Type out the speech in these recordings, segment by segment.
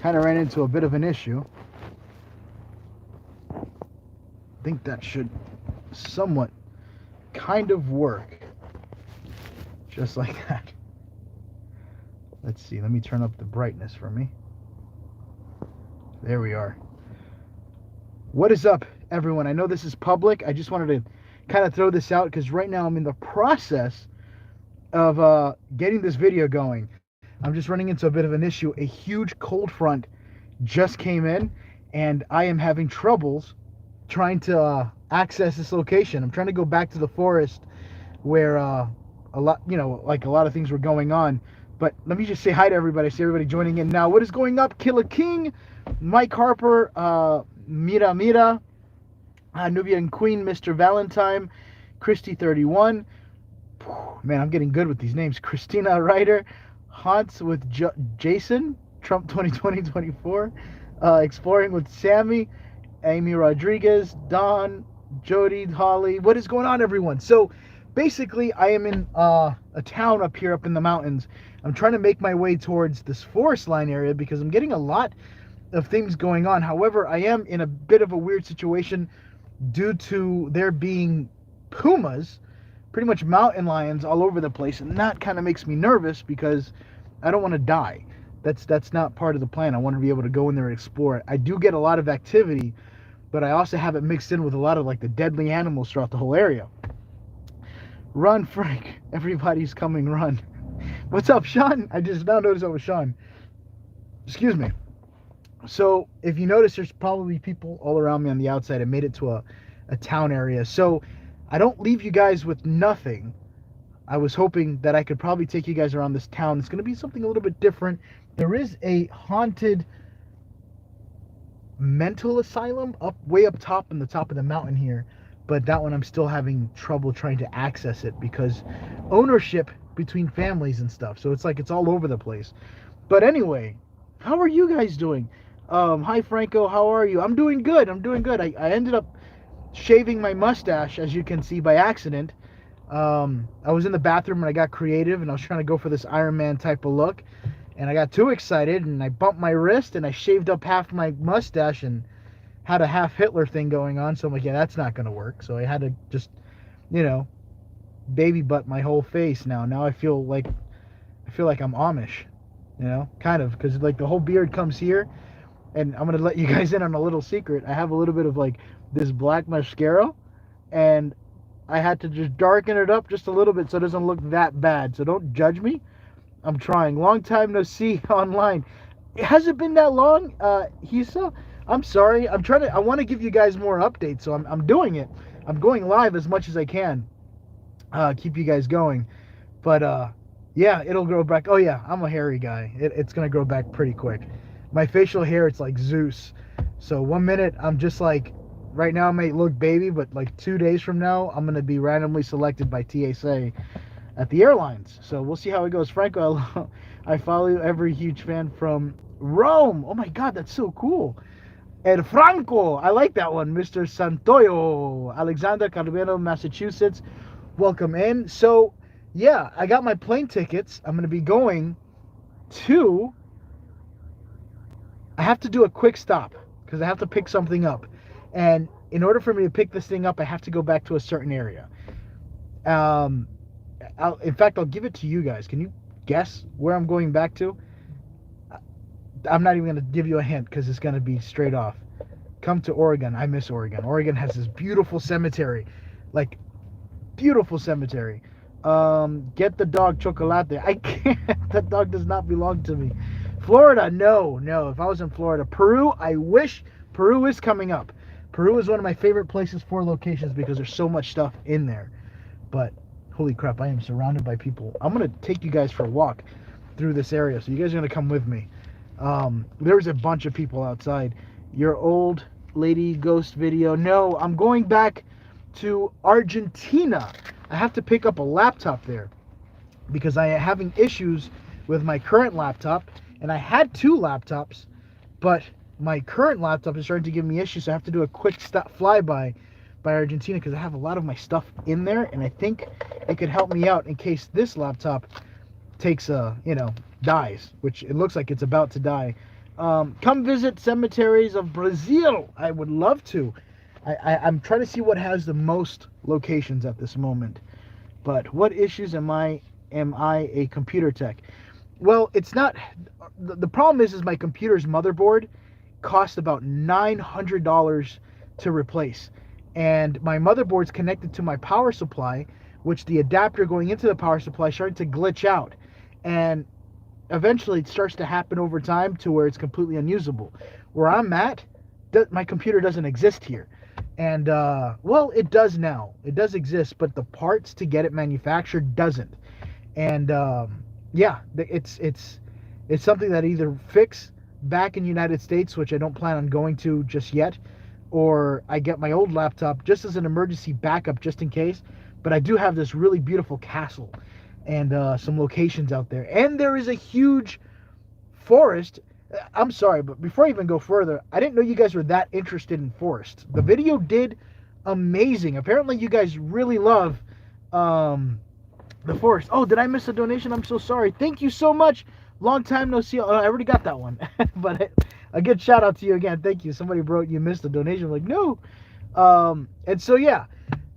kind of ran into a bit of an issue. I think that should somewhat kind of work. Just like that. Let's see, let me turn up the brightness for me. There we are. What is up, everyone? I know this is public. I just wanted to kind of throw this out because right now I'm in the process of getting this video going. I'm just running into a bit of an issue. A huge cold front just came in, and I am having troubles trying to access this location. I'm trying to go back to the forest where a lot, like a lot of things were going on. But let me just say hi to everybody. I see everybody joining in now. What is going up? Killer King, Mike Harper, Mira, Nubian Queen, Mr. Valentine, Christy31. Man, I'm getting good with these names. Christina Ryder, Haunts with Jason, Trump 2020-24, Exploring with Sammy, Amy Rodriguez, Don, Jody, Holly. What is going on, everyone? So basically, I am in a town up here up in the mountains. I'm trying to make my way towards this forest line area because I'm getting a lot of things going on. However, I am in a bit of a weird situation due to there being pumas, pretty much mountain lions all over the place, and that kind of makes me nervous because I don't want to die. That's not part of the plan. I want to be able to go in there and explore it. I do get a lot of activity, but I also have it mixed in with a lot of like the deadly animals throughout the whole area. Run, Frank. Everybody's coming, run. What's up, Sean? I just now noticed that was Sean. Excuse me. So, if you notice, there's probably people all around me on the outside. I made it to a town area. So, I don't leave you guys with nothing. I was hoping that I could probably take you guys around this town. It's going to be something a little bit different. There is a haunted mental asylum way up top in the top of the mountain here. But that one I'm still having trouble trying to access it because ownership between families and stuff. So it's like it's all over the place. But anyway, how are you guys doing? Hi, Franco. How are you? I'm doing good. I ended up shaving my mustache, as you can see, by accident. I was in the bathroom and I got creative and I was trying to go for this Iron Man type of look. And I got too excited and I bumped my wrist and I shaved up half my mustache and had a half Hitler thing going on. So I'm like, yeah, that's not going to work. So I had to just, baby butt my whole face now. Now I feel like I'm Amish, kind of, because like the whole beard comes here. And I'm going to let you guys in on a little secret. I have a little bit of like this black mascara and I had to just darken it up just a little bit so it doesn't look that bad. So don't judge me. I'm trying. Long time no see online. Has it been that long, Hisa? I'm sorry. I want to give you guys more updates, so I'm doing it. I'm going live as much as I can. Keep you guys going. But, yeah, it'll grow back. Oh, yeah, I'm a hairy guy. It's going to grow back pretty quick. My facial hair, it's like Zeus. So 1 minute, I'm just like, right now I might look baby, but like 2 days from now, I'm going to be randomly selected by TSA at the airlines. So we'll see how it goes. Franco, I follow you, every huge fan from Rome. Oh, my God, that's so cool. And Franko, I like that one. Mr. Santoyo, Alexander, Carabino, Massachusetts. Welcome in. So, yeah, I got my plane tickets. I'm going to be going to... I have to do a quick stop because I have to pick something up. And in order for me to pick this thing up, I have to go back to a certain area. In fact, I'll give it to you guys. Can you guess where I'm going back to? I'm not even going to give you a hint because it's going to be straight off. Come to Oregon. I miss Oregon. Oregon has this beautiful cemetery. Like, beautiful cemetery. Get the dog Chocolate. I can't. That dog does not belong to me. Florida, no. If I was in Florida. Peru, I wish. Peru is coming up. Peru is one of my favorite places for locations because there's so much stuff in there. But, holy crap, I am surrounded by people. I'm going to take you guys for a walk through this area. So you guys are going to come with me. There's a bunch of people outside. Your old lady ghost video. No, I'm going back to Argentina. I have to pick up a laptop there because I am having issues with my current laptop. And I had 2 laptops, but my current laptop is starting to give me issues. So I have to do a quick flyby by Argentina because I have a lot of my stuff in there. And I think it could help me out in case this laptop takes dies, which it looks like it's about to die. Come visit cemeteries of Brazil. I would love to. I'm trying to see what has the most locations at this moment. But what issues am I a computer tech? Well, it's not. The problem is my computer's motherboard cost about $900 to replace, and my motherboard's connected to my power supply, which the adapter going into the power supply started to glitch out, and eventually it starts to happen over time to where it's completely unusable. Where I'm at, my computer doesn't exist here. And well, it does now. It does exist, but the parts to get it manufactured doesn't. And yeah, it's something that either fix back in the United States, which I don't plan on going to just yet, or I get my old laptop just as an emergency backup just in case. But I do have this really beautiful castle and some locations out there. And there is a huge forest. I'm sorry, but before I even go further, I didn't know you guys were that interested in forest. The video did amazing. Apparently you guys really love the forest. Oh, did I miss a donation? I'm so sorry. Thank you so much. Long time no see. Oh, I already got that one. But a good shout out to you again. Thank you. Somebody wrote you missed a donation. I'm like, no. And so yeah,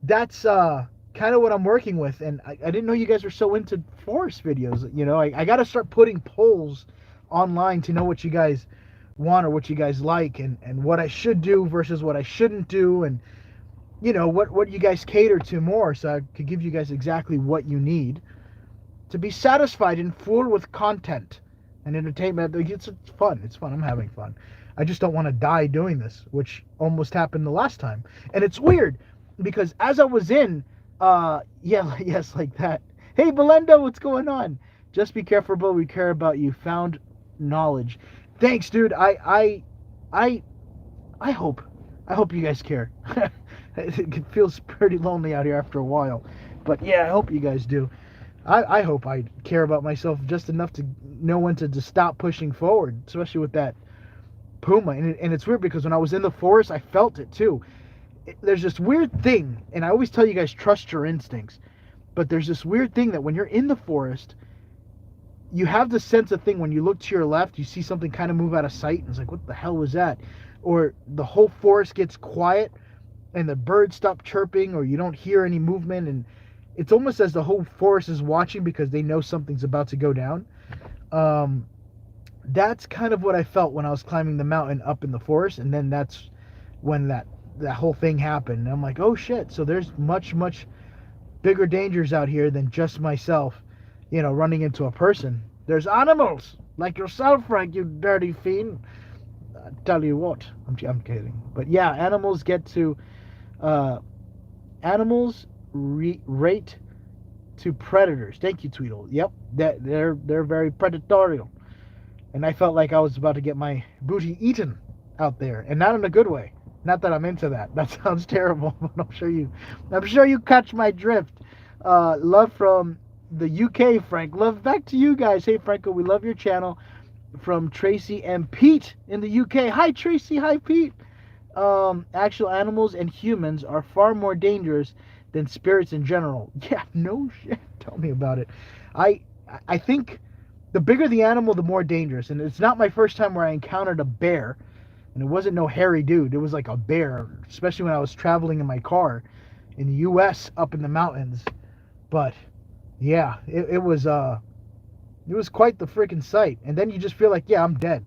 that's kind of what I'm working with. And I didn't know you guys were so into forest videos. You know, I got to start putting polls online to know what you guys want or what you guys like, and what I should do versus what I shouldn't do, and you know what you guys cater to more, so I could give you guys exactly what you need to be satisfied and full with content and entertainment. It's fun. It's fun. I'm having fun. I just don't want to die doing this, which almost happened the last time. And it's weird because as I was in yeah, yes, like that. Hey Belendo, what's going on? Just be careful, but we care about you. Found knowledge. Thanks, dude. I hope you guys care. It feels pretty lonely out here after a while, but yeah, I hope you guys do. I hope I care about myself just enough to know when to just stop pushing forward, especially with that puma. And it's weird because when I was in the forest, I felt it too. There's this weird thing, and I always tell you guys, trust your instincts, but there's this weird thing that when you're in the forest, you have this sense of thing when you look to your left, you see something kind of move out of sight, and it's like, what the hell was that? Or the whole forest gets quiet, and the birds stop chirping, or you don't hear any movement, and it's almost as the whole forest is watching because they know something's about to go down. That's kind of what I felt when I was climbing the mountain up in the forest, and then that's when that whole thing happened. And I'm like, oh shit, so there's much bigger dangers out here than just myself, you know, running into a person. There's animals like yourself, Frank, you dirty fiend. I tell you what, I'm kidding. But yeah, animals get to rate to predators. Thank you, Tweedle. Yep, they're very predatory, and I felt like I was about to get my booty eaten out there, and not in a good way. Not that I'm into that. That sounds terrible, but I'm sure you catch my drift. Love from the UK, Frank. Love back to you guys. Hey, Franco, we love your channel. From Tracy and Pete in the UK. Hi, Tracy. Hi, Pete. Actual animals and humans are far more dangerous than spirits in general. Yeah, no shit. Tell me about it. I think the bigger the animal, the more dangerous. And it's not my first time where I encountered a bear. And it wasn't no hairy dude. It was like a bear, especially when I was traveling in my car in the U.S. up in the mountains. But yeah, it was quite the freaking sight. And then you just feel like, yeah, I'm dead,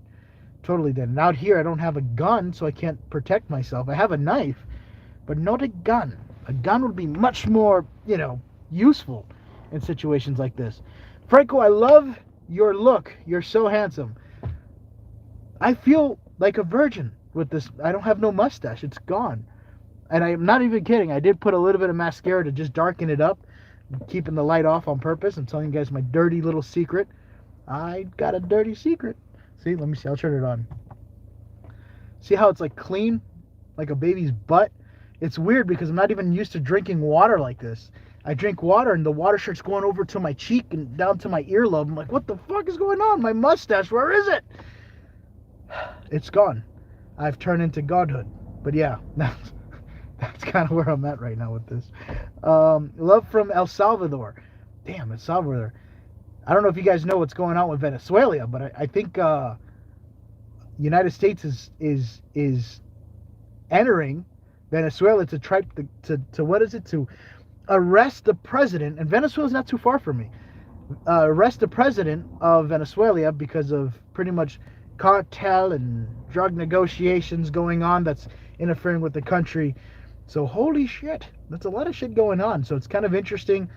totally dead. And out here, I don't have a gun, so I can't protect myself. I have a knife, but not a gun. A gun would be much more, you know, useful in situations like this. Franco, I love your look. You're so handsome. I feel like a virgin with this. I don't have no mustache. It's gone. And I'm not even kidding. I did put a little bit of mascara to just darken it up, keeping the light off on purpose. I'm telling you guys my dirty little secret. I got a dirty secret. See, let me see. I'll turn it on. See how it's like clean? Like a baby's butt? It's weird because I'm not even used to drinking water like this. I drink water and the water starts going over to my cheek and down to my earlobe. I'm like, what the fuck is going on? My mustache, where is it? It's gone. I've turned into godhood. But yeah, that's kind of where I'm at right now with this. Love from El Salvador. Damn, El Salvador. I don't know if you guys know what's going on with Venezuela, but I think United States is entering Venezuela to try to what is it, to arrest the president, and Venezuela's not too far from me. Arrest the president of Venezuela because of pretty much cartel and drug negotiations going on that's interfering with the country. So holy shit, that's a lot of shit going on. So it's kind of interesting.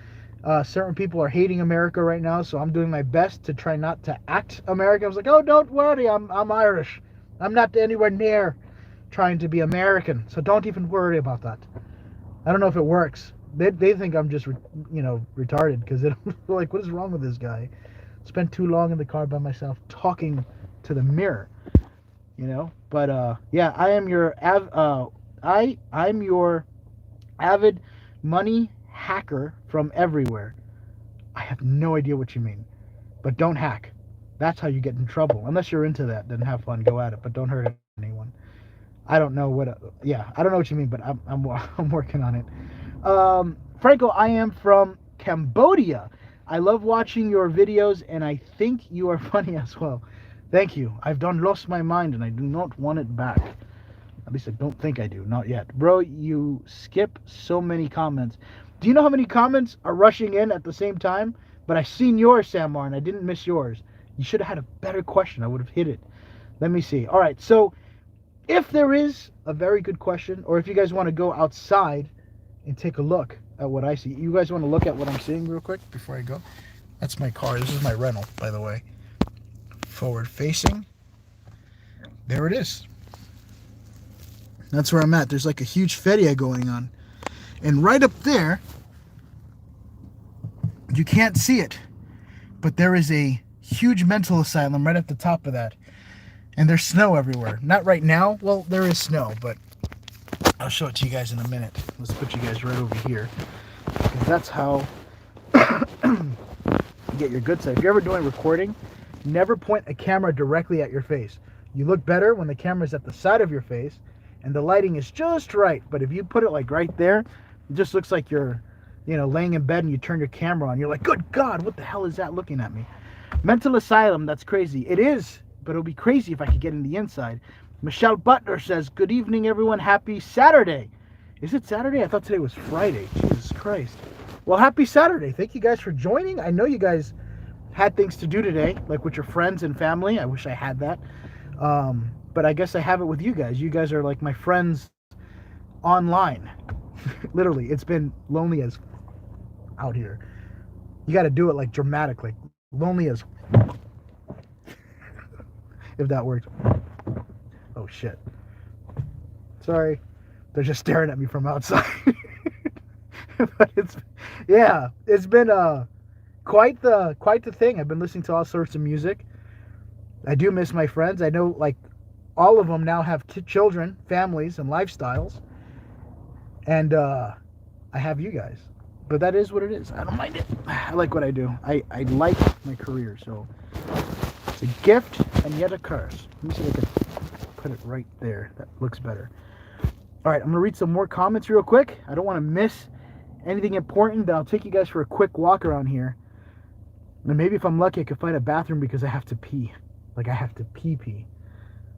Certain people are hating America right now, so I'm doing my best to try not to act American. I was like, oh, don't worry, I'm Irish. I'm not anywhere near trying to be American, so don't even worry about that. I don't know if it works. They think I'm just retarded, because they're like, what is wrong with this guy? Spent too long in the car by myself talking to the mirror, But yeah, I'm your avid money hacker from everywhere. I have no idea what you mean, but don't hack. That's how you get in trouble. Unless you're into that, then have fun, go at it, but don't hurt anyone. I don't know what. I don't know what you mean, but I'm working on it. Franko, I am from Cambodia. I love watching your videos, and I think you are funny as well. Thank you. I've lost my mind, and I do not want it back. At least I don't think I do. Not yet. Bro, you skip so many comments. Do you know how many comments are rushing in at the same time? But I seen yours, Samar, and I didn't miss yours. You should have had a better question. I would have hit it. Let me see. All right, so if there is a very good question, or if you guys want to go outside and take a look at what I see. You guys want to look at what I'm seeing real quick before I go? That's my car. This is my rental, by the way. Forward facing. There it is. That's where I'm at. There's like a huge feria going on. And right up there, you can't see it, but there is a huge mental asylum right at the top of that. And there's snow everywhere. Not right now. Well, there is snow, but I'll show it to you guys in a minute. Let's put you guys right over here, because that's how you get your good side. If you're ever doing recording, never point a camera directly at your face. You look better when the camera's at the side of your face and the lighting is just right. But if you put it like right there, it just looks like you're, laying in bed and you turn your camera on. You're like, good God, what the hell is that looking at me? Mental asylum, that's crazy. It is, but it'll be crazy if I could get in the inside. Michelle Butler says, good evening, everyone. Happy Saturday. Is it Saturday? I thought today was Friday. Jesus Christ. Well, happy Saturday. Thank you guys for joining. I know you guys had things to do today, like with your friends and family. I wish I had that. But I guess I have it with you guys. You guys are like my friends online. Literally, it's been lonely as out here. You got to do it like dramatic, like lonely as if that works. Oh shit. Sorry. They're just staring at me from outside. But it's been quite the thing. I've been listening to all sorts of music. I do miss my friends. I know like all of them now have children, families, and lifestyles. And I have you guys. But that is what it is. I don't mind it. I like what I do. I like my career. So it's a gift and yet a curse. Let me see if I can put it right there. That looks better. All right, I'm going to read some more comments real quick. I don't want to miss anything important, but I'll take you guys for a quick walk around here. And maybe if I'm lucky, I can find a bathroom because I have to pee. Like I have to pee.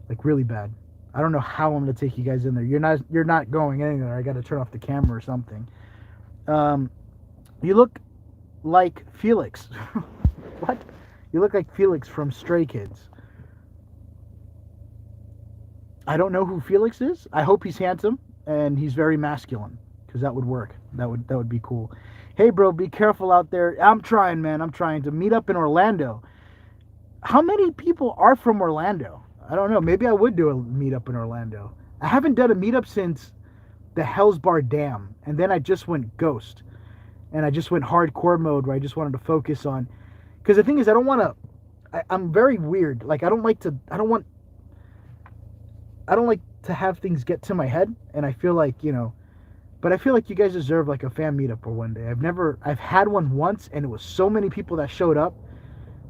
Like really bad. I don't know how I'm going to take you guys in there. You're not going anywhere. I got to turn off the camera or something. You look like Felix. What? You look like Felix from Stray Kids. I don't know who Felix is. I hope he's handsome and he's very masculine, because that would work. That would be cool. Hey, bro, be careful out there. I'm trying, man. I'm trying to meet up in Orlando. How many people are from Orlando? I don't know. Maybe I would do a meetup in Orlando. I haven't done a meetup since the Hell's Bar Dam, and then I just went ghost, and I just went hardcore mode where I just wanted to focus on. Because the thing is, I don't want to. I'm very weird. Like I don't like to have things get to my head, and I feel like, but I feel like you guys deserve like a fan meetup or one day. I've had one once, and it was so many people that showed up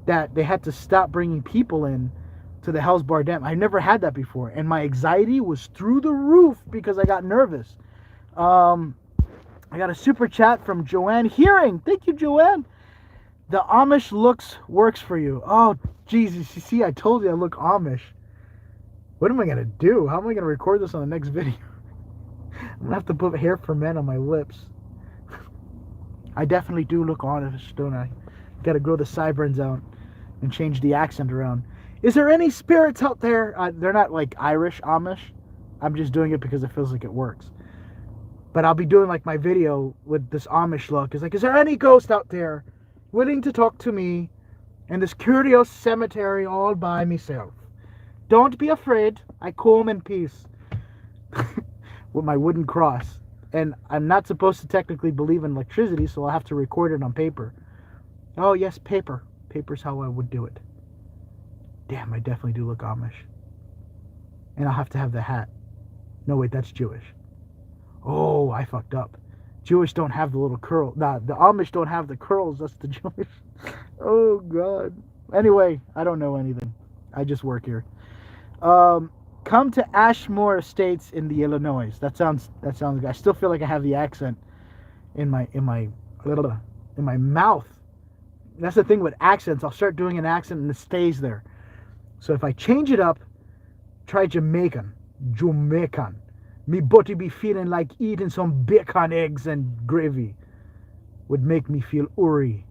that they had to stop bringing people in to the Hell's Bar Dam. I never had that before, and my anxiety was through the roof because I got nervous. I got a super chat from Joanne Hearing. Thank you, Joanne. The Amish works for you. Oh, Jesus. You see, I told you I look Amish. What am I going to do? How am I going to record this on the next video? I'm going to have to put hair for men on my lips. I definitely do look honest, don't I? Got to grow the sideburns out and change the accent around. Is there any spirits out there? They're not like Irish, Amish. I'm just doing it because it feels like it works. But I'll be doing like my video with this Amish look. It's like, is there any ghost out there willing to talk to me in this curious cemetery all by myself? Don't be afraid. I come in peace. With my wooden cross. And I'm not supposed to technically believe in electricity, so I'll have to record it on paper. Oh, yes, paper. Paper's how I would do it. Damn, I definitely do look Amish. And I'll have to have the hat. No, wait, that's Jewish. Oh, I fucked up. Jewish don't have the little curl. Nah, the Amish don't have the curls. That's the Jewish. Oh, God. Anyway, I don't know anything. I just work here. Come to Ashmore Estates in the Illinois. That sounds good. I still feel like I have the accent in my mouth. That's the thing with accents. I'll start doing an accent and it stays there. So if I change it up, try Jamaican. Me body be feeling like eating some bacon, eggs, and gravy. Would make me feel Uri.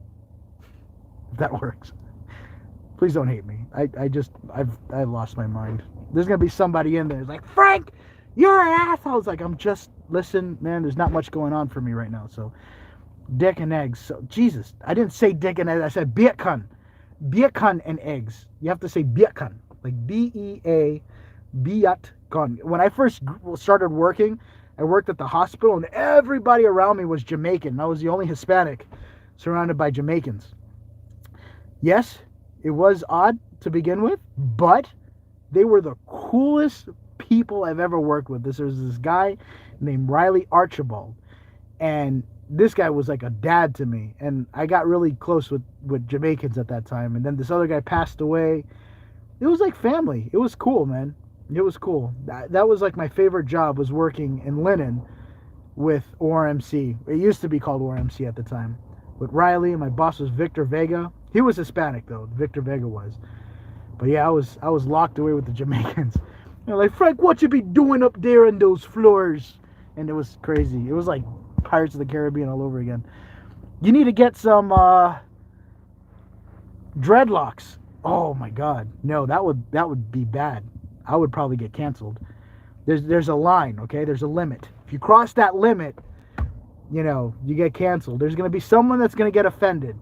If that works. Please don't hate me. I've lost my mind. There's gonna be somebody in there. It's like, Frank, you're an asshole. It's like, listen, man. There's not much going on for me right now. So, dick and eggs. So, Jesus, I didn't say dick and eggs. I said bacon, and eggs. You have to say bacon, like B-E-A, bacon. When I first started working, I worked at the hospital, and everybody around me was Jamaican. I was the only Hispanic, surrounded by Jamaicans. Yes, it was odd to begin with, but they were the coolest people I've ever worked with. There's this guy named Riley Archibald, and this guy was like a dad to me, and I got really close with Jamaicans at that time. And then this other guy passed away. It was like family. It was cool, man. It was cool. That was like my favorite job, was working in linen with ORMC. It used to be called ORMC at the time. With Riley, my boss was Victor Vega. He was Hispanic though. Victor Vega was. But yeah, I was locked away with the Jamaicans. You know, like, Frank, what you be doing up there in those floors? And it was crazy. It was like Pirates of the Caribbean all over again. You need to get some dreadlocks. Oh my God, no, that would be bad. I would probably get canceled. There's a line, okay? There's a limit. If you cross that limit, you know, you get canceled. There's gonna be someone that's gonna get offended.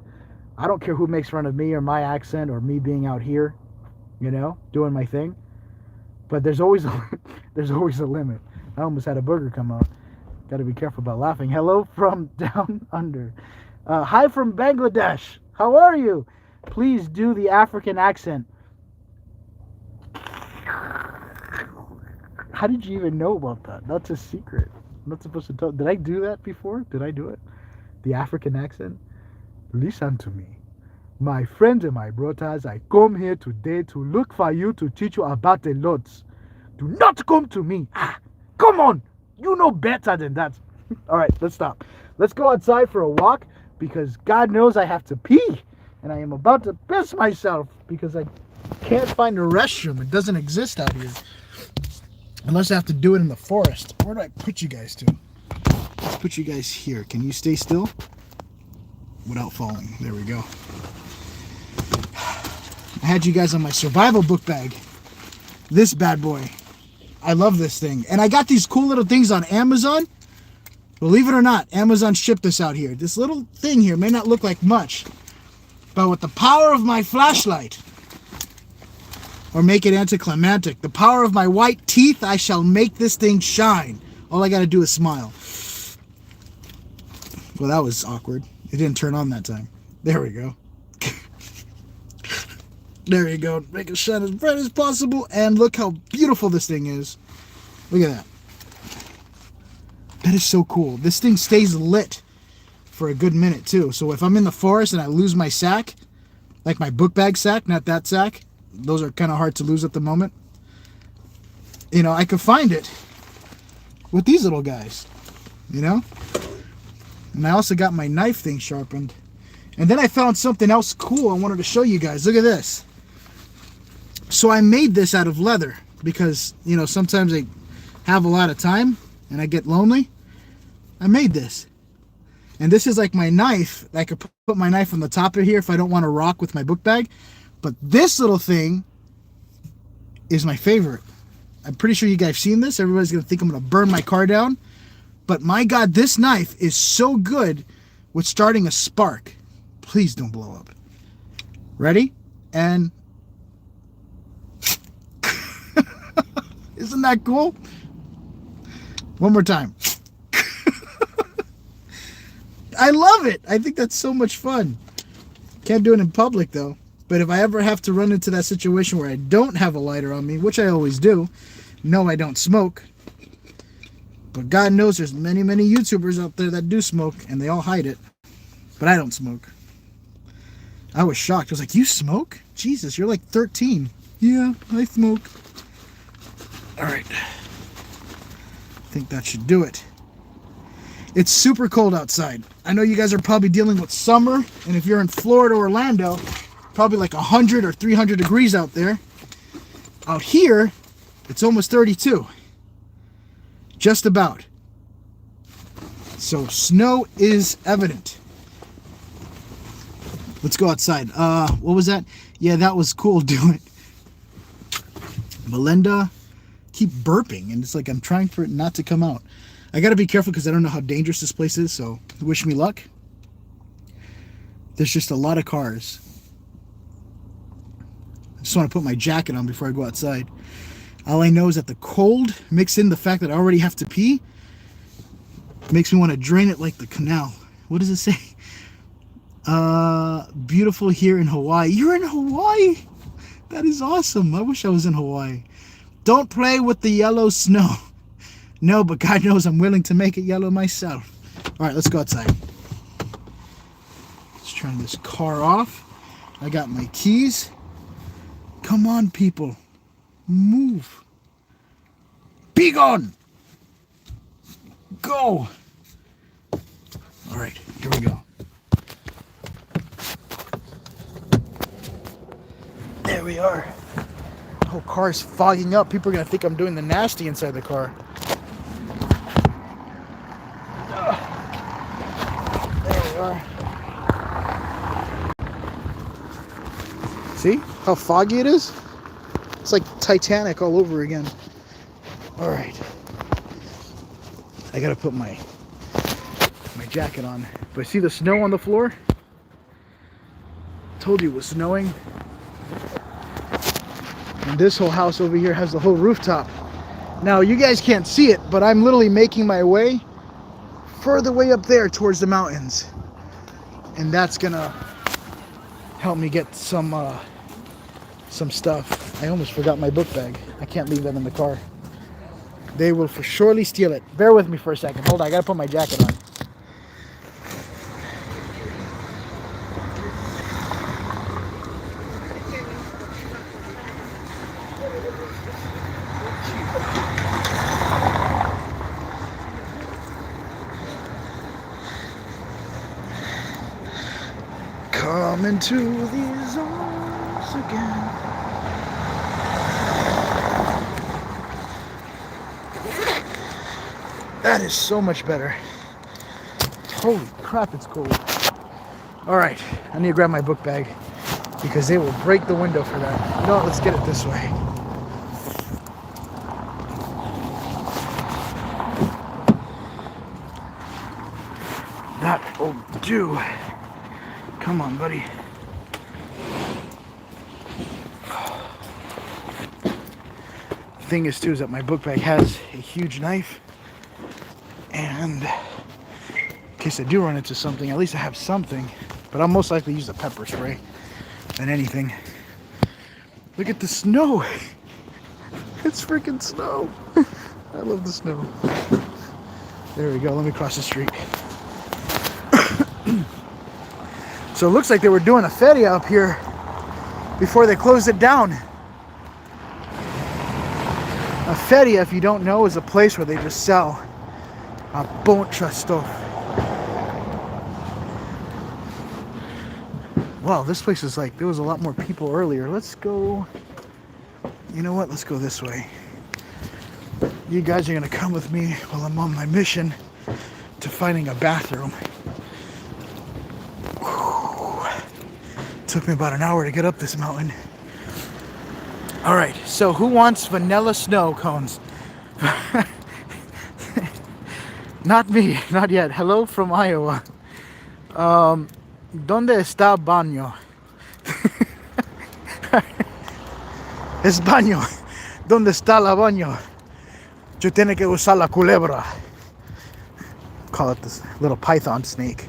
I don't care who makes fun of me or my accent or me being out here, you know, doing my thing. But there's always a limit. I almost had a booger come out. Got to be careful about laughing. Hello from down under. Hi from Bangladesh. How are you? Please do the African accent. How did you even know about that? That's a secret. I'm not supposed to tell. Did I do that before? Did I do it? The African accent? Listen to me. My friends and my brothers, I come here today to look for you to teach you about the Lords. Do not come to me. Come on. You know better than that. All right, let's stop. Let's go outside for a walk because God knows I have to pee. And I am about to piss myself because I can't find a restroom. It doesn't exist out here. Unless I have to do it in the forest. Where do I put you guys to? Let's put you guys here. Can you stay still? Without falling. There we go. I had you guys on my survival book bag. This bad boy. I love this thing. And I got these cool little things on Amazon. Believe it or not, Amazon shipped this out here. This little thing here may not look like much. But with the power of my flashlight, or make it anticlimactic, the power of my white teeth, I shall make this thing shine. All I got to do is smile. Well, that was awkward. It didn't turn on that time. There we go. There you go. Make it shine as bright as possible. And look how beautiful this thing is. Look at that. That is so cool. This thing stays lit for a good minute too. So if I'm in the forest and I lose my sack, like my book bag sack, not that sack, those are kind of hard to lose at the moment. You know, I could find it with these little guys, you know? And I also got my knife thing sharpened. And then I found something else cool I wanted to show you guys. Look at this. So I made this out of leather. because, you know, sometimes I have a lot of time and I get lonely. I made this. And this is like my knife. I could put my knife on the top of here if I don't want to rock with my book bag. But this little thing is my favorite. I'm pretty sure you guys have seen this. Everybody's going to think I'm going to burn my car down. But my God, this knife is so good with starting a spark. Please don't blow up. Ready? And... Isn't that cool? One more time. I love it. I think that's so much fun. Can't do it in public though. But if I ever have to run into that situation where I don't have a lighter on me, which I always do, no, I don't smoke. But God knows there's many, many YouTubers out there that do smoke and they all hide it. But I don't smoke. I was shocked. I was like, you smoke? Jesus, you're like 13. Yeah, I smoke. All right. I think that should do it. It's super cold outside. I know you guys are probably dealing with summer, and if you're in Florida or Orlando, probably like 100 or 300 degrees out there. Out here, it's almost 32. Just about. So snow is evident. Let's go outside. What was that? Yeah, that was cool doing. Melinda, keep burping, and it's like I'm trying for it not to come out. I gotta be careful because I don't know how dangerous this place is, so wish me luck. There's just a lot of cars. I just want to put my jacket on before I go outside. All I know is that the cold, mixed in the fact that I already have to pee, makes me want to drain it like the canal. What does it say? Beautiful here in Hawaii. You're in Hawaii? That is awesome. I wish I was in Hawaii. Don't play with the yellow snow. No, but God knows I'm willing to make it yellow myself. All right, let's go outside. Let's turn this car off. I got my keys. Come on, people. Move. Be gone. Go. All right, here we go. There we are. The whole car's fogging up. People are going to think I'm doing the nasty inside the car. See how foggy it is? It's like Titanic all over again. All right. I gotta put my jacket on. But see the snow on the floor? Told you it was snowing. And this whole house over here has the whole rooftop. Now you guys can't see it, but I'm literally making my way further way up there towards the mountains. And that's gonna help me get some stuff. I almost forgot my book bag. I can't leave that in the car. They will for surely steal it. Bear with me for a second. Hold on, I gotta put my jacket on. Come into these arms again. That is so much better. Holy crap, it's cold. All right, I need to grab my book bag because they will break the window for that. You know what, let's get it this way. That will do. Come on, buddy. The thing is, too, is that my book bag has a huge knife. And in case I do run into something, at least I have something. But I'll most likely use a pepper spray than anything. Look at the snow. It's freaking snow. I love the snow. There we go. Let me cross the street. So it looks like they were doing a feria up here before they closed it down. A feria, if you don't know, is a place where they just sell a bunch of stuff. Wow, this place is like, there was a lot more people earlier. Let's go You know what? Let's go this way. You guys are gonna come with me while I'm on my mission to finding a bathroom. Whew. Took me about an hour to get up this mountain. All right, so who wants vanilla snow cones? Not me, not yet. Hello from Iowa. ¿Dónde está baño? Es baño. ¿Dónde está la baño? Yo tiene que usar la culebra. Call it this little python snake.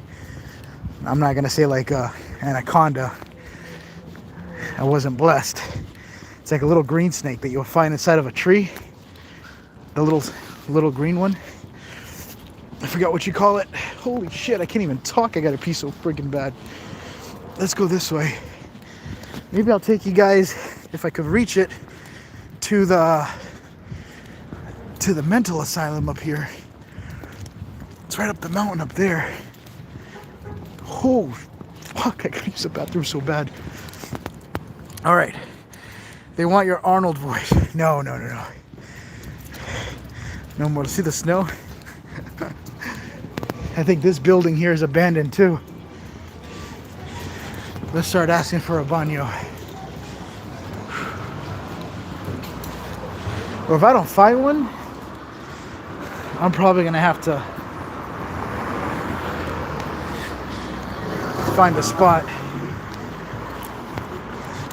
I'm not gonna say like anaconda. I wasn't blessed. It's like a little green snake that you'll find inside of a tree. The little green one. I forgot what you call it. Holy shit, I can't even talk. I got a pee so freaking bad. Let's go this way. Maybe I'll take you guys, if I could reach it, to the mental asylum up here. It's right up the mountain up there. Oh, fuck, I could use the bathroom so bad. All right. They want your Arnold voice. No. No more. See the snow? I think this building here is abandoned too. Let's start asking for a baño. Or if I don't find one, I'm probably gonna have to find a spot.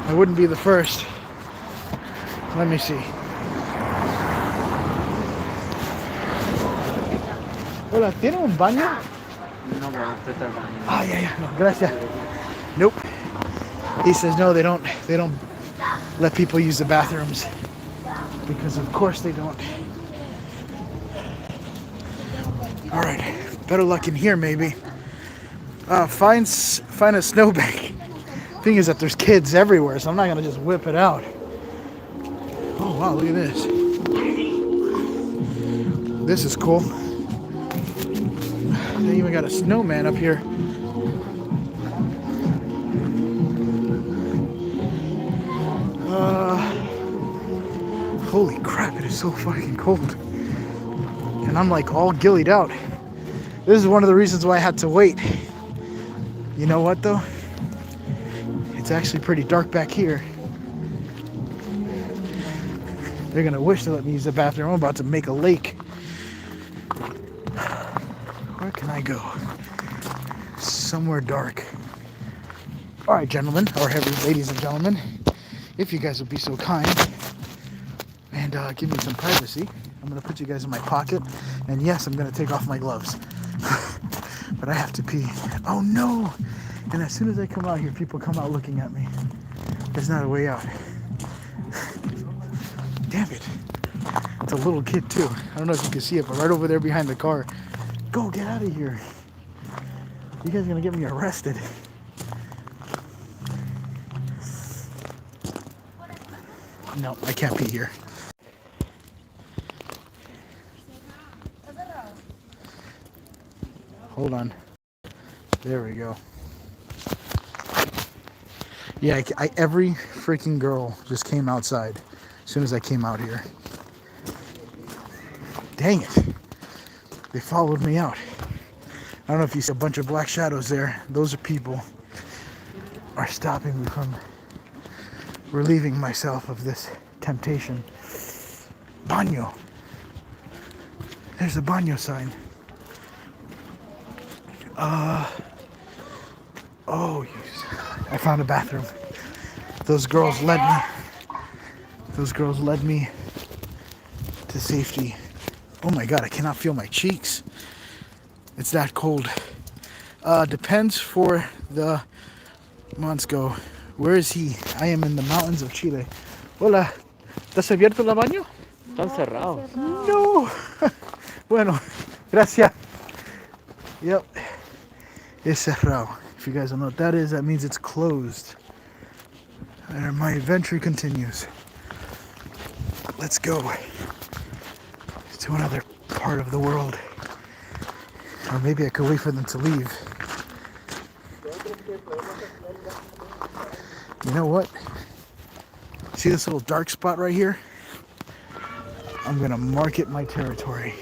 I wouldn't be the first. Let me see. Hola, ¿tiene un baño? No, pero usted está baño. Ah, yeah, no, gracias. Nope. He says no, they don't let people use the bathrooms because of course they don't. All right, better luck in here maybe. Find a snowbank. Thing is that there's kids everywhere, so I'm not gonna just whip it out. Oh wow, look at this. This is cool. They even got a snowman up here. Holy crap, it is so fucking cold. And I'm like all gillied out. This is one of the reasons why I had to wait. You know what though? It's actually pretty dark back here. They're gonna wish to let me use the bathroom. I'm about to make a lake. Where can I go? Somewhere dark. All right, gentlemen, or heavy ladies and gentlemen, if you guys would be so kind and give me some privacy, I'm gonna put you guys in my pocket, and yes, I'm gonna take off my gloves. But I have to pee. Oh no! And as soon as I come out here, people come out looking at me. There's not a way out. Damn it. It's a little kid too. I don't know if you can see it, but right over there behind the car. Go, get out of here. You guys are gonna get me arrested. No, I can't be here. Hold on. There we go. Yeah, every freaking girl just came outside as soon as I came out here. Dang it. They followed me out. I don't know if you see a bunch of black shadows there. Those are people are stopping me from relieving myself of this temptation. Baño. There's a baño sign. Oh, I found a bathroom. Those girls led me to safety. Oh my God, I cannot feel my cheeks. It's that cold. Depends for the Monsco. Where is he? I am in the mountains of Chile. Hola. ¿Estás abierto el baño? Están cerrados. No. Bueno, gracias. Yep. Es cerrado. If you guys don't know what that is, that means it's closed. And my adventure continues. Let's go to another part of the world. Or maybe I could wait for them to leave. You know what? See this little dark spot right here? I'm gonna mark it my territory.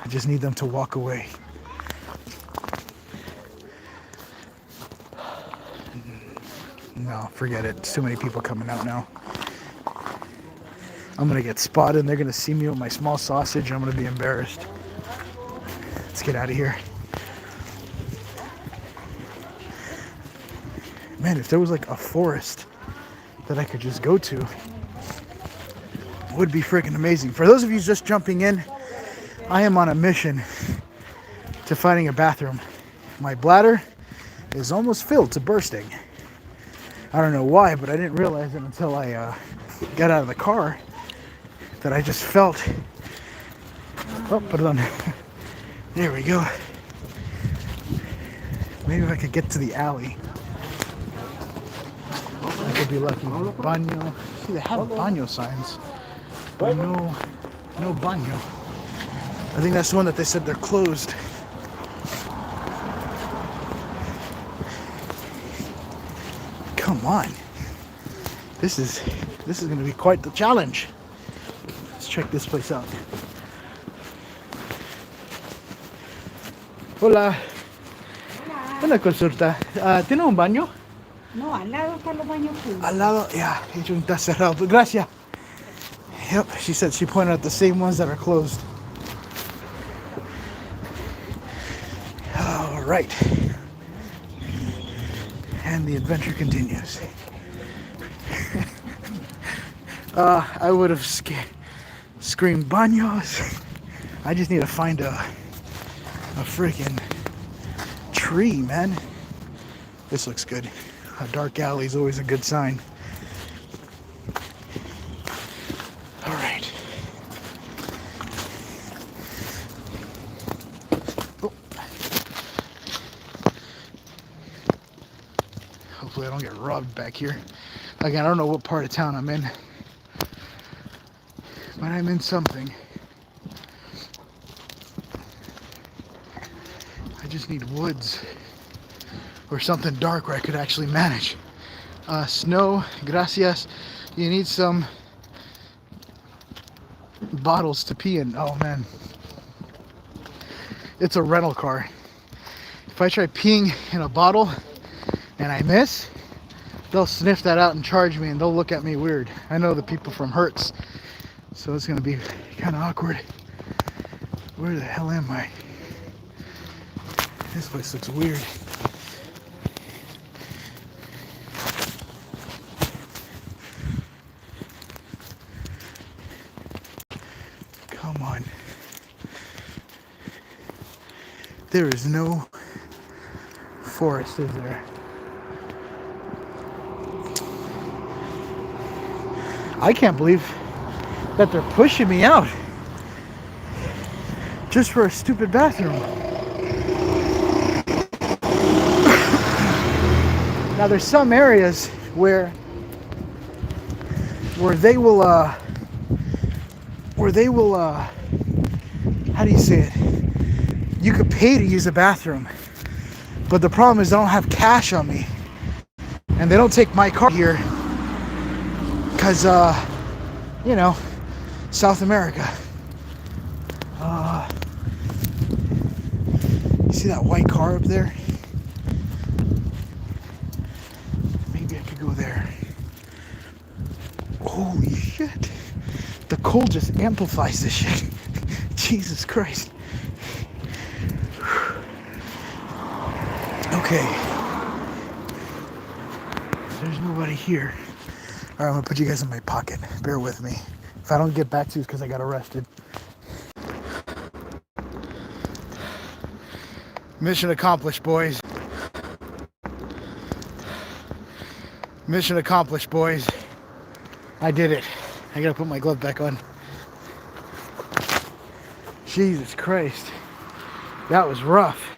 I just need them to walk away. No, forget it. It's too many people coming out now. I'm gonna get spotted and they're gonna see me with my small sausage and I'm gonna be embarrassed. Let's get out of here. Man, if there was like a forest that I could just go to, it would be freaking amazing. For those of you just jumping in, I am on a mission to finding a bathroom. My bladder is almost filled to bursting. I don't know why, but I didn't realize it until I got out of the car that I just felt. Oh, put it on. There we go. Maybe if I could get to the alley, I could be lucky. Baño. See, they have baño signs, but no baño. I think that's the one that they said they're closed. Come on. This is going to be quite the challenge. Let's check this place out. Hola. Una consulta. ¿Tiene un baño? No, al lado están los baños públicos. Al lado, yeah, hecho está cerrado. Gracias. Yep, she said she pointed out the same ones that are closed. All right. And the adventure continues. I would have screamed baños. I just need to find a freaking tree, man. This looks good. A dark alley is always a good sign. All right. Oh. Hopefully I don't get robbed back here. Again, I don't know what part of town I'm in, but I'm in something. I just need woods or something dark where I could actually manage. Snow, gracias. You need some bottles to pee in. Oh man, it's a rental car. If I try peeing in a bottle and I miss, they'll sniff that out and charge me and they'll look at me weird. I know the people from Hertz, so it's gonna be kind of awkward. Where the hell am I? This place looks weird. Come on. There is no forest, is there? I can't believe that they're pushing me out just for a stupid bathroom. Now there's some areas where they will how do you say it? You could pay to use the bathroom, but the problem is I don't have cash on me, and they don't take my card here because you know, South America. You see that white car up there? Maybe I could go there. Holy shit. The cold just amplifies this shit. Jesus Christ. Okay. There's nobody here. Alright, I'm gonna put you guys in my pocket. Bear with me. If I don't get back to you, it's because I got arrested. Mission accomplished, boys. Mission accomplished, boys. I did it. I gotta put my glove back on. Jesus Christ. That was rough.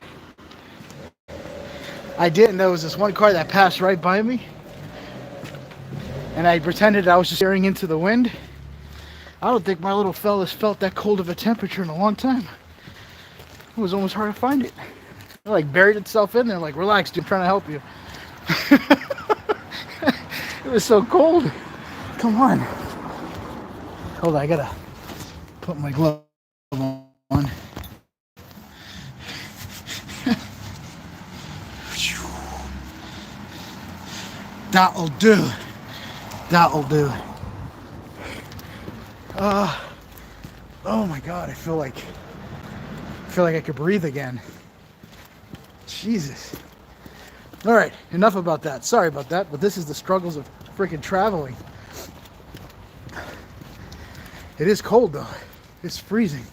I didn't. There was this one car that passed right by me, and I pretended I was just staring into the wind. I don't think my little fella's felt that cold of a temperature in a long time. It was almost hard to find it. It like buried itself in there, like, relax, dude, I'm trying to help you. It was so cold. Come on. Hold on, I gotta put my glove on. That'll do. That'll do. Oh my God, I feel like I could breathe again. Jesus. All right, enough about that. Sorry about that, but this is the struggles of freaking traveling. It is cold though. It's freezing.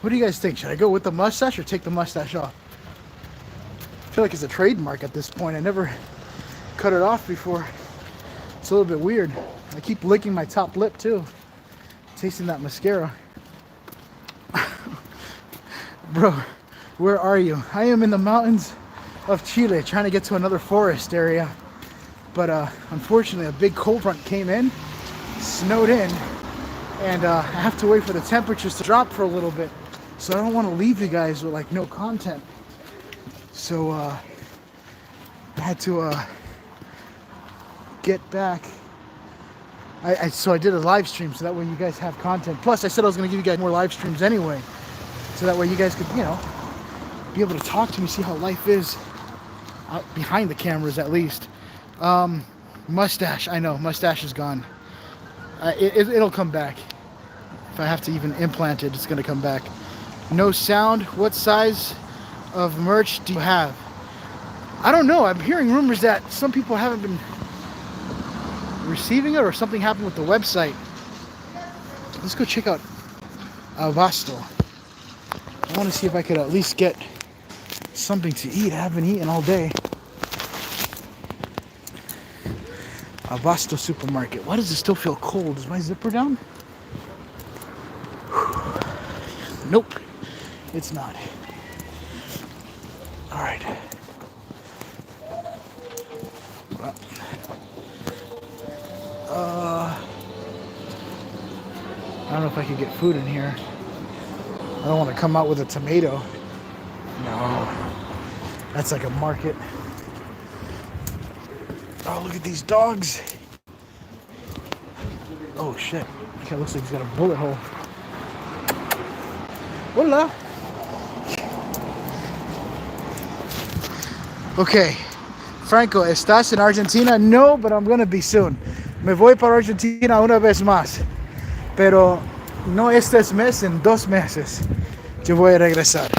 What do you guys think? Should I go with the mustache or take the mustache off? I feel like it's a trademark at this point. I never cut it off before. It's a little bit weird. I keep licking my top lip too. Tasting that mascara. Bro, where are you? I am in the mountains of Chile trying to get to another forest area. But unfortunately a big cold front came in, snowed in, and I have to wait for the temperatures to drop for a little bit. So I don't want to leave you guys with like no content. So I had to get back. So I did a live stream so that way you guys have content. Plus I said I was going to give you guys more live streams anyway. So that way you guys could, you know, be able to talk to me, see how life is out behind the cameras at least. Mustache, I know, mustache is gone. It'll come back. If I have to even implant it, it's going to come back. No sound. What size of merch do you have? I don't know. I'm hearing rumors that some people haven't been receiving it or something happened with the website. Let's go check out Abasto. I want to see if I could at least get something to eat. I haven't eaten all day. Abasto supermarket. Why does it still feel cold? Is my zipper down? Nope, it's not. All right. I don't know if I could get food in here. I don't want to come out with a tomato. No, that's like a market. Oh, look at these dogs. Oh shit, okay, looks like he's got a bullet hole. Hola. Okay, Franco, ¿estás en Argentina? No, but I'm gonna be soon. Me voy para Argentina una vez más. Pero no este mes, en 2 meses. Yo voy a regresar.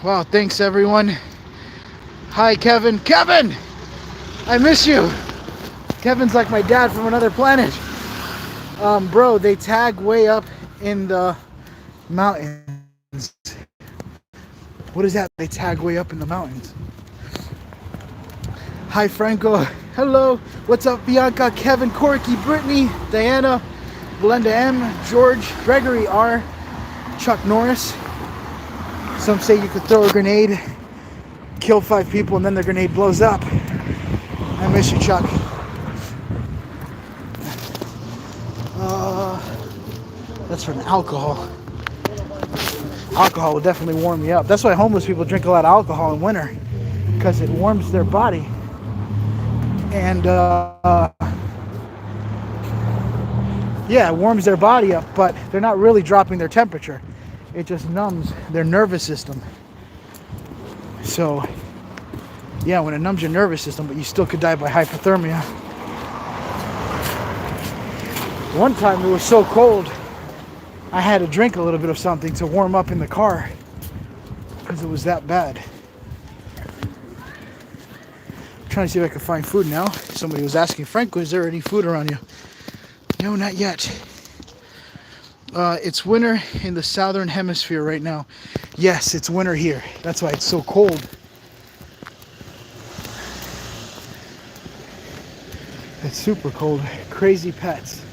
Wow, thanks everyone. Hi, Kevin. Kevin! I miss you. Kevin's like my dad from another planet. Bro, they tag way up in the mountains. What is that? They tag way up in the mountains. Hi, Franco. Hello. What's up, Bianca, Kevin, Corky, Brittany, Diana, Belinda M, George, Gregory R, Chuck Norris. Some say you could throw a grenade, kill 5 people, and then the grenade blows up. I miss you, Chuck. That's from alcohol. Alcohol will definitely warm me up. That's why homeless people drink a lot of alcohol in winter, because it warms their body. And yeah, it warms their body up, but they're not really dropping their temperature. It just numbs their nervous system. So yeah, when it numbs your nervous system, but you still could die by hypothermia. One time it was so cold, I had to drink a little bit of something to warm up in the car because it was that bad. I'm trying to see if I can find food now. Somebody was asking, Franko, is there any food around you? No, not yet. It's winter in the southern hemisphere right now. Yes, it's winter here. That's why it's so cold. It's super cold. Crazy pets.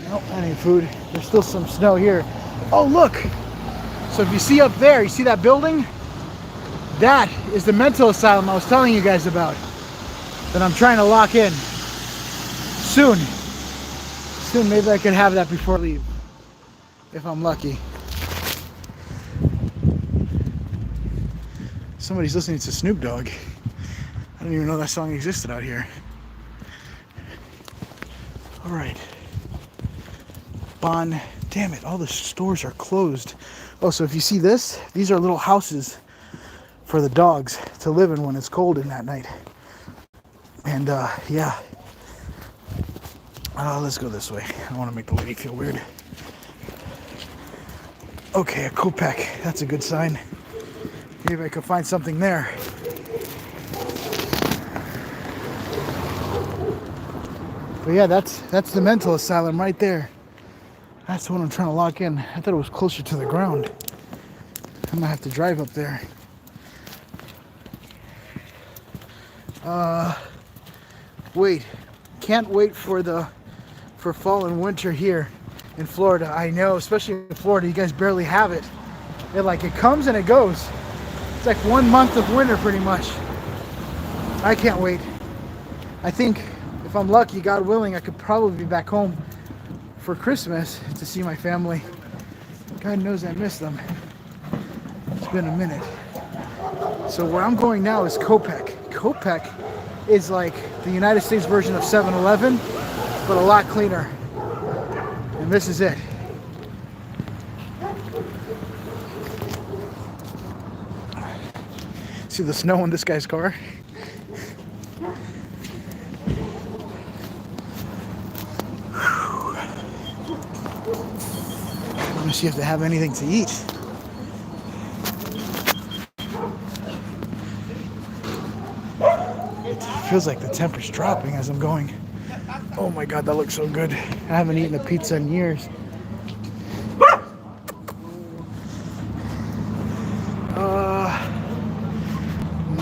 Nope, that ain't food. There's still some snow here. Oh, look! So if you see up there, you see that building? That is the mental asylum I was telling you guys about. That I'm trying to lock in. Soon. Soon, maybe I can have that before I leave. If I'm lucky. Somebody's listening to Snoop Dogg. I didn't even know that song existed out here. All right. Damn it, all the stores are closed. Oh, so if you see this, these are little houses for the dogs to live in when it's cold in that night. And yeah. Let's go this way. I don't want to make the lady feel weird. Okay, a Kopek. That's a good sign. Maybe I could find something there. But yeah, that's the mental asylum right there. That's the one I'm trying to lock in. I thought it was closer to the ground. I might have to drive up there. Wait. Can't wait for fall and winter here in Florida. I know, especially in Florida, you guys barely have it. It comes and it goes. It's like 1 month of winter pretty much. I can't wait. I think if I'm lucky, God willing, I could probably be back home for Christmas to see my family. God knows I miss them. It's been a minute. So where I'm going now is Kopek. Kopek is like the United States version of 7-Eleven, but a lot cleaner. And this is it. See the snow on this guy's car? Let me see if they have anything to eat. It feels like the temperature's dropping as I'm going. Oh my God, that looks so good. I haven't eaten a pizza in years.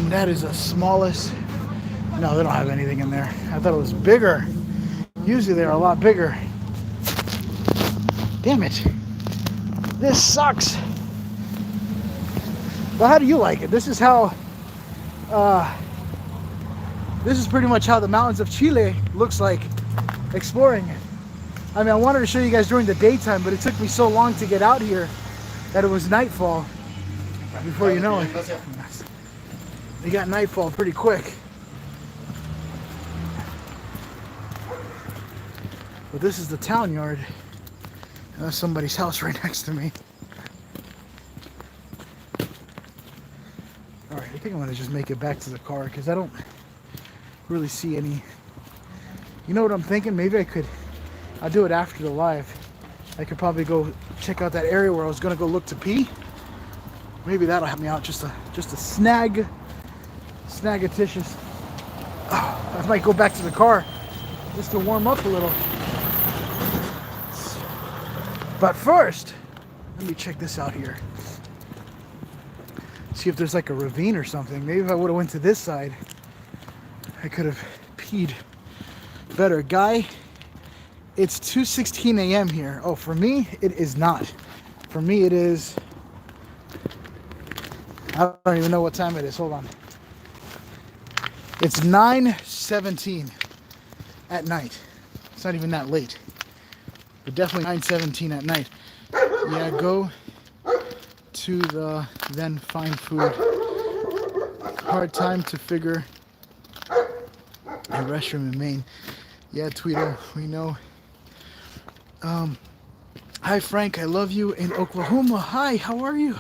That is the smallest. No, they don't have anything in there. I thought it was bigger. Usually they're a lot bigger. Damn it. This sucks. Well, how do you like it? This is how, this is pretty much how the mountains of Chile looks like exploring it. I mean, I wanted to show you guys during the daytime, but it took me so long to get out here that it was nightfall before you know it. You got nightfall pretty quick. But this is the town yard. And that's somebody's house right next to me. Alright, I think I'm gonna just make it back to the car because I don't really see any. You know what I'm thinking? Maybe I'll do it after the live. I could probably go check out that area where I was gonna go look to pee. Maybe that'll help me out. Just a snagatitious. Oh, I might go back to the car just to warm up a little. But first, let me check this out here. See if there's like a ravine or something. Maybe if I would have went to this side, I could have peed better. Guy, it's 2:16 a.m. here. Oh, for me, it is not. For me, it is. I don't even know what time it is. Hold on. It's 9:17 at night. It's not even that late. But definitely 9:17 at night. Yeah, go to the then find food. Hard time to figure a restroom in Maine. Yeah, Tweeter, we know. Hi Frank, I love you in Oklahoma. Hi, how are you?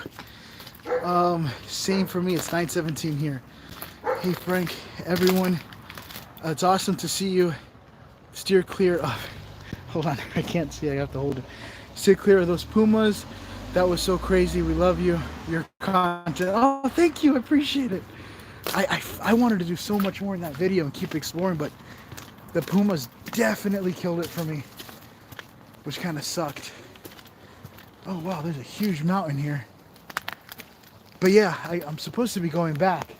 Same for me, it's 9:17 here. Hey Frank, everyone, it's awesome to see you. Steer clear of, hold on, I can't see, I have to hold it. Steer clear of those pumas. That was so crazy. We love you, your content. Oh, thank you, I appreciate it. I wanted to do so much more in that video and keep exploring, but the pumas definitely killed it for me, which kind of sucked. Oh wow, there's a huge mountain here. But yeah, I'm supposed to be going back.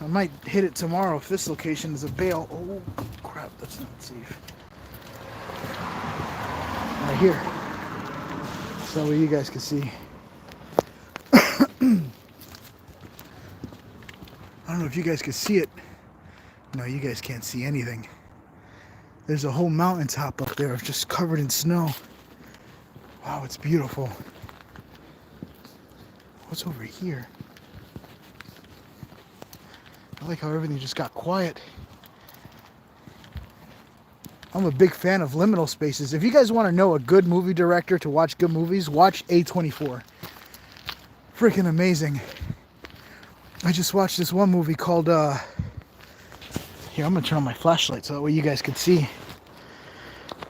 I might hit it tomorrow if this location is a bail. Oh crap, that's not safe. Right here. So that way you guys can see. I don't know if you guys can see it. No, you guys can't see anything. There's a whole mountaintop up there just covered in snow. Wow, it's beautiful. What's over here? I like how everything just got quiet. I'm a big fan of liminal spaces. If you guys want to know a good movie director to watch good movies, watch A24. Freaking amazing. I just watched this one movie called, here, I'm going to turn on my flashlight so that way you guys can see.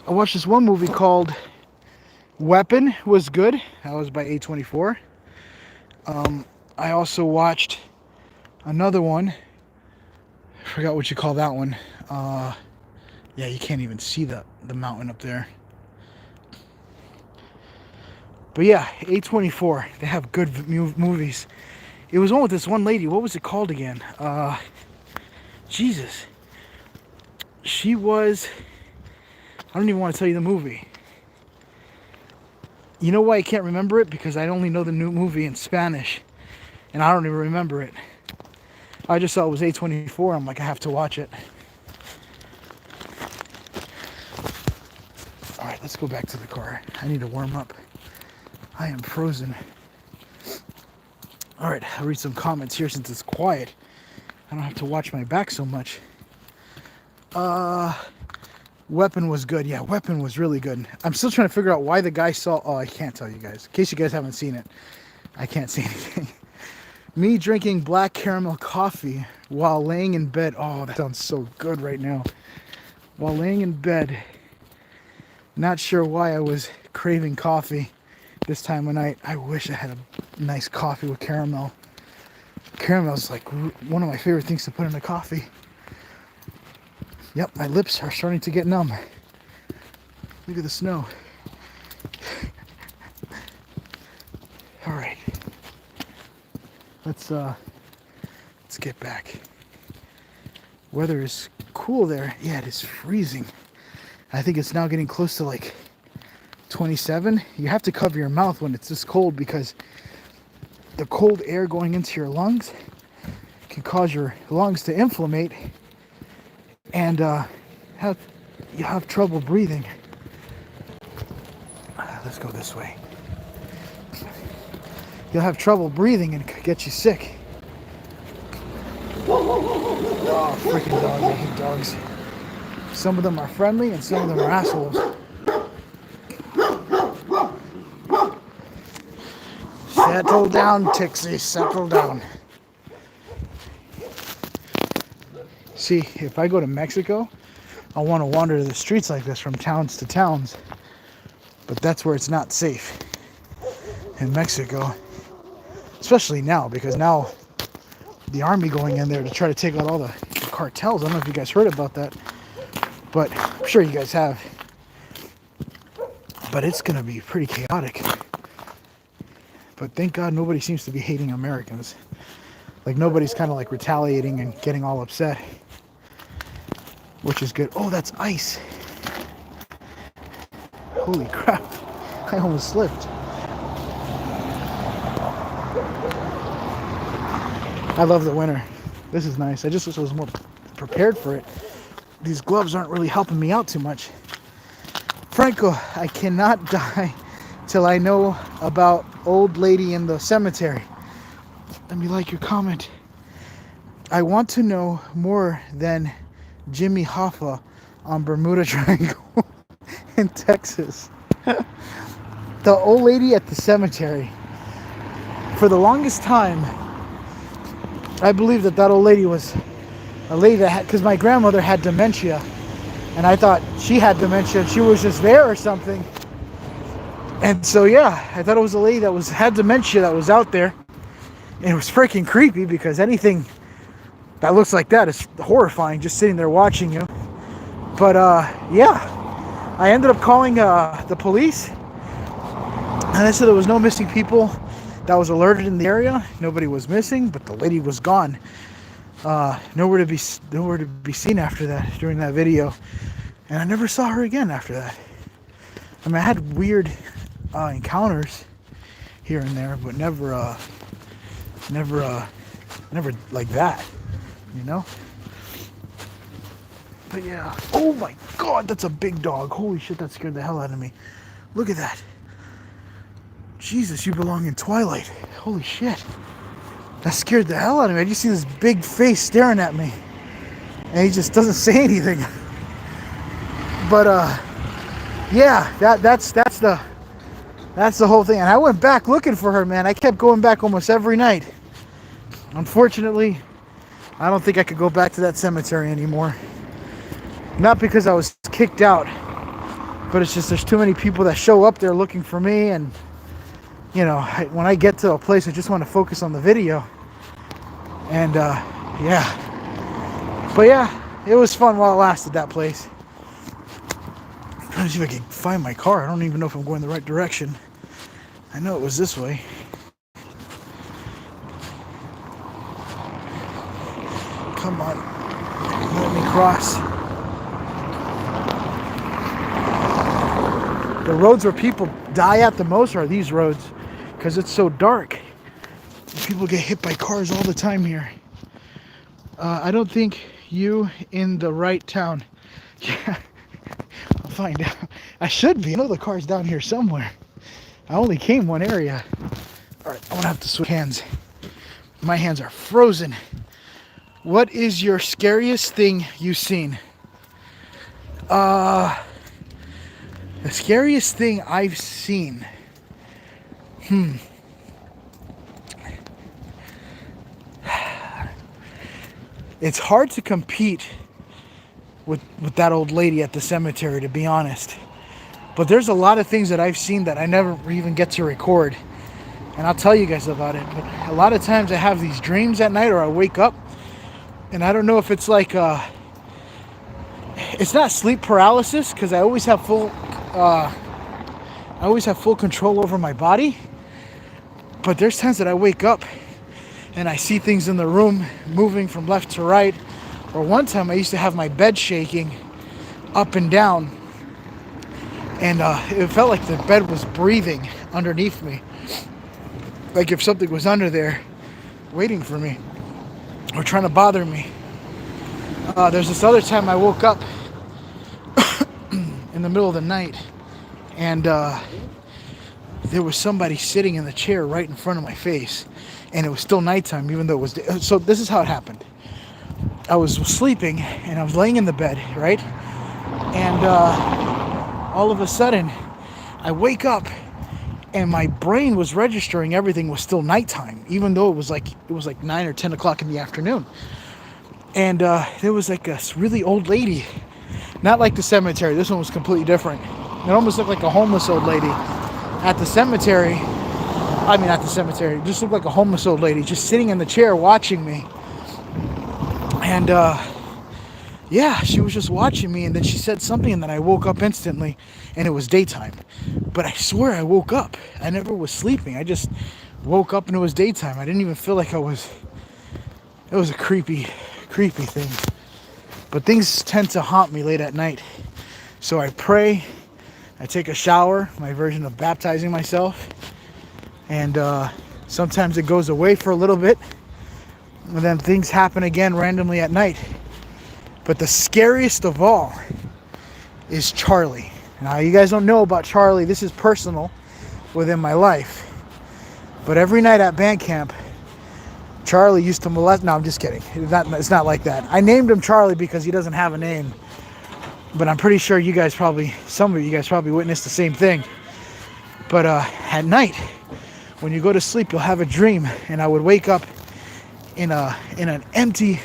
I watched this one movie called Weapon, was good. That was by A24. I also watched another one. I forgot what you call that one. Yeah, you can't even see the mountain up there. But yeah, A24, they have good movies. It was one with this one lady. What was it called again? Jesus. She was... I don't even want to tell you the movie. You know why I can't remember it? Because I only know the new movie in Spanish. And I don't even remember it. I just saw it was A24. I'm like, I have to watch it. Alright, let's go back to the car. I need to warm up. I am frozen. Alright, I'll read some comments here since it's quiet. I don't have to watch my back so much. Weapon was good. Yeah, Weapon was really good. I'm still trying to figure out why the guy saw... Oh, I can't tell you guys. In case you guys haven't seen it. I can't see anything. Me drinking black caramel coffee while laying in bed. Oh, that sounds so good right now. While laying in bed. Not sure why I was craving coffee this time of night. I wish I had a nice coffee with caramel. Caramel is like one of my favorite things to put in a coffee. Yep, my lips are starting to get numb. Look at the snow. All right. Let's get back. Weather is cool there. Yeah, it is freezing. I think it's now getting close to like 27. You have to cover your mouth when it's this cold because the cold air going into your lungs can cause your lungs to inflammate and you have trouble breathing. Let's go this way. You'll have trouble breathing and get you sick. Oh, freaking dogs. I hate dogs. Some of them are friendly and some of them are assholes. Settle down, Tixie. Settle down. See, if I go to Mexico, I want to wander the streets like this from towns to towns. But that's where it's not safe. In Mexico. Especially now, because now the army going in there to try to take out all the cartels. I don't know if you guys heard about that. But I'm sure you guys have. But it's going to be pretty chaotic. But thank God nobody seems to be hating Americans. Like nobody's kind of like retaliating and getting all upset. Which is good. Oh, that's ice. Holy crap. I almost slipped. I love the winter. This is nice. I just wish I was more prepared for it. These gloves aren't really helping me out too much. Franko, I cannot die till I know about old lady in the cemetery. Let me like your comment. I want to know more than Jimmy Hoffa on Bermuda Triangle in Texas. The old lady at the cemetery. For the longest time, I believe that old lady was a lady that had, because my grandmother had dementia, and I thought she had dementia. She was just there or something. And so yeah, I thought it was a lady that had dementia that was out there. And it was freaking creepy because anything that looks like that is horrifying, just sitting there watching you. But yeah, I ended up calling the police, and they said there was no missing people that was alerted in the area. Nobody was missing, but the lady was gone. Nowhere to be seen after that during that video, and I never saw her again after that. I mean, I had weird encounters here and there, but never like that, you know. But yeah. Oh my God, that's a big dog. Holy shit, that scared the hell out of me. Look at that. Jesus, you belong in Twilight. Holy shit. That scared the hell out of me. I just see this big face staring at me. And he just doesn't say anything. But yeah, that's the whole thing. And I went back looking for her, man. I kept going back almost every night. Unfortunately, I don't think I could go back to that cemetery anymore. Not because I was kicked out, but it's just there's too many people that show up there looking for me, and you know, when I get to a place, I just want to focus on the video. And yeah, but yeah, it was fun while it lasted, that place. I'm trying to see if I can find my car. I don't even know if I'm going the right direction. I know it was this way. Come on, let me cross. The roads where people die at the most are these roads, because it's so dark. People get hit by cars all the time here. I don't think you in the right town. Yeah, I'll find out. I should be. I know the car's down here somewhere. I only came one area. All right, I'm gonna have to switch hands. My hands are frozen. What is your scariest thing you've seen? The scariest thing I've seen. It's hard to compete with that old lady at the cemetery, to be honest. But there's a lot of things that I've seen that I never even get to record. And I'll tell you guys about it. But a lot of times I have these dreams at night, or I wake up and I don't know if it's like it's not sleep paralysis, because I always have full control over my body. But there's times that I wake up and I see things in the room moving from left to right. Or one time I used to have my bed shaking up and down, and it felt like the bed was breathing underneath me, like if something was under there waiting for me or trying to bother me. There's this other time I woke up in the middle of the night, and there was somebody sitting in the chair right in front of my face, and it was still nighttime, even though it was day. So this is how it happened. I was sleeping and I was laying in the bed, right? And all of a sudden I wake up and my brain was registering everything was still nighttime, even though it was like 9 or 10 o'clock in the afternoon. And there was like a really old lady, not like the cemetery. This one was completely different. It almost looked like a homeless old lady at the cemetery. I mean, at the cemetery, it just looked like a homeless old lady just sitting in the chair watching me. And yeah, she was just watching me, and then she said something, and then I woke up instantly, and it was daytime. But I swear I woke up. I never was sleeping. I just woke up and it was daytime. I didn't even feel like I was. It was a creepy thing. But things tend to haunt me late at night. So I pray, I take a shower, my version of baptizing myself, and sometimes it goes away for a little bit, and then things happen again randomly at night. But the scariest of all is Charlie. Now, you guys don't know about Charlie. This is personal within my life. But every night at band camp, Charlie used to molest. No, I'm just kidding. It's not like that. I named him Charlie because he doesn't have a name. But I'm pretty sure some of you guys probably witnessed the same thing. But at night, when you go to sleep, you'll have a dream. And I would wake up in an empty,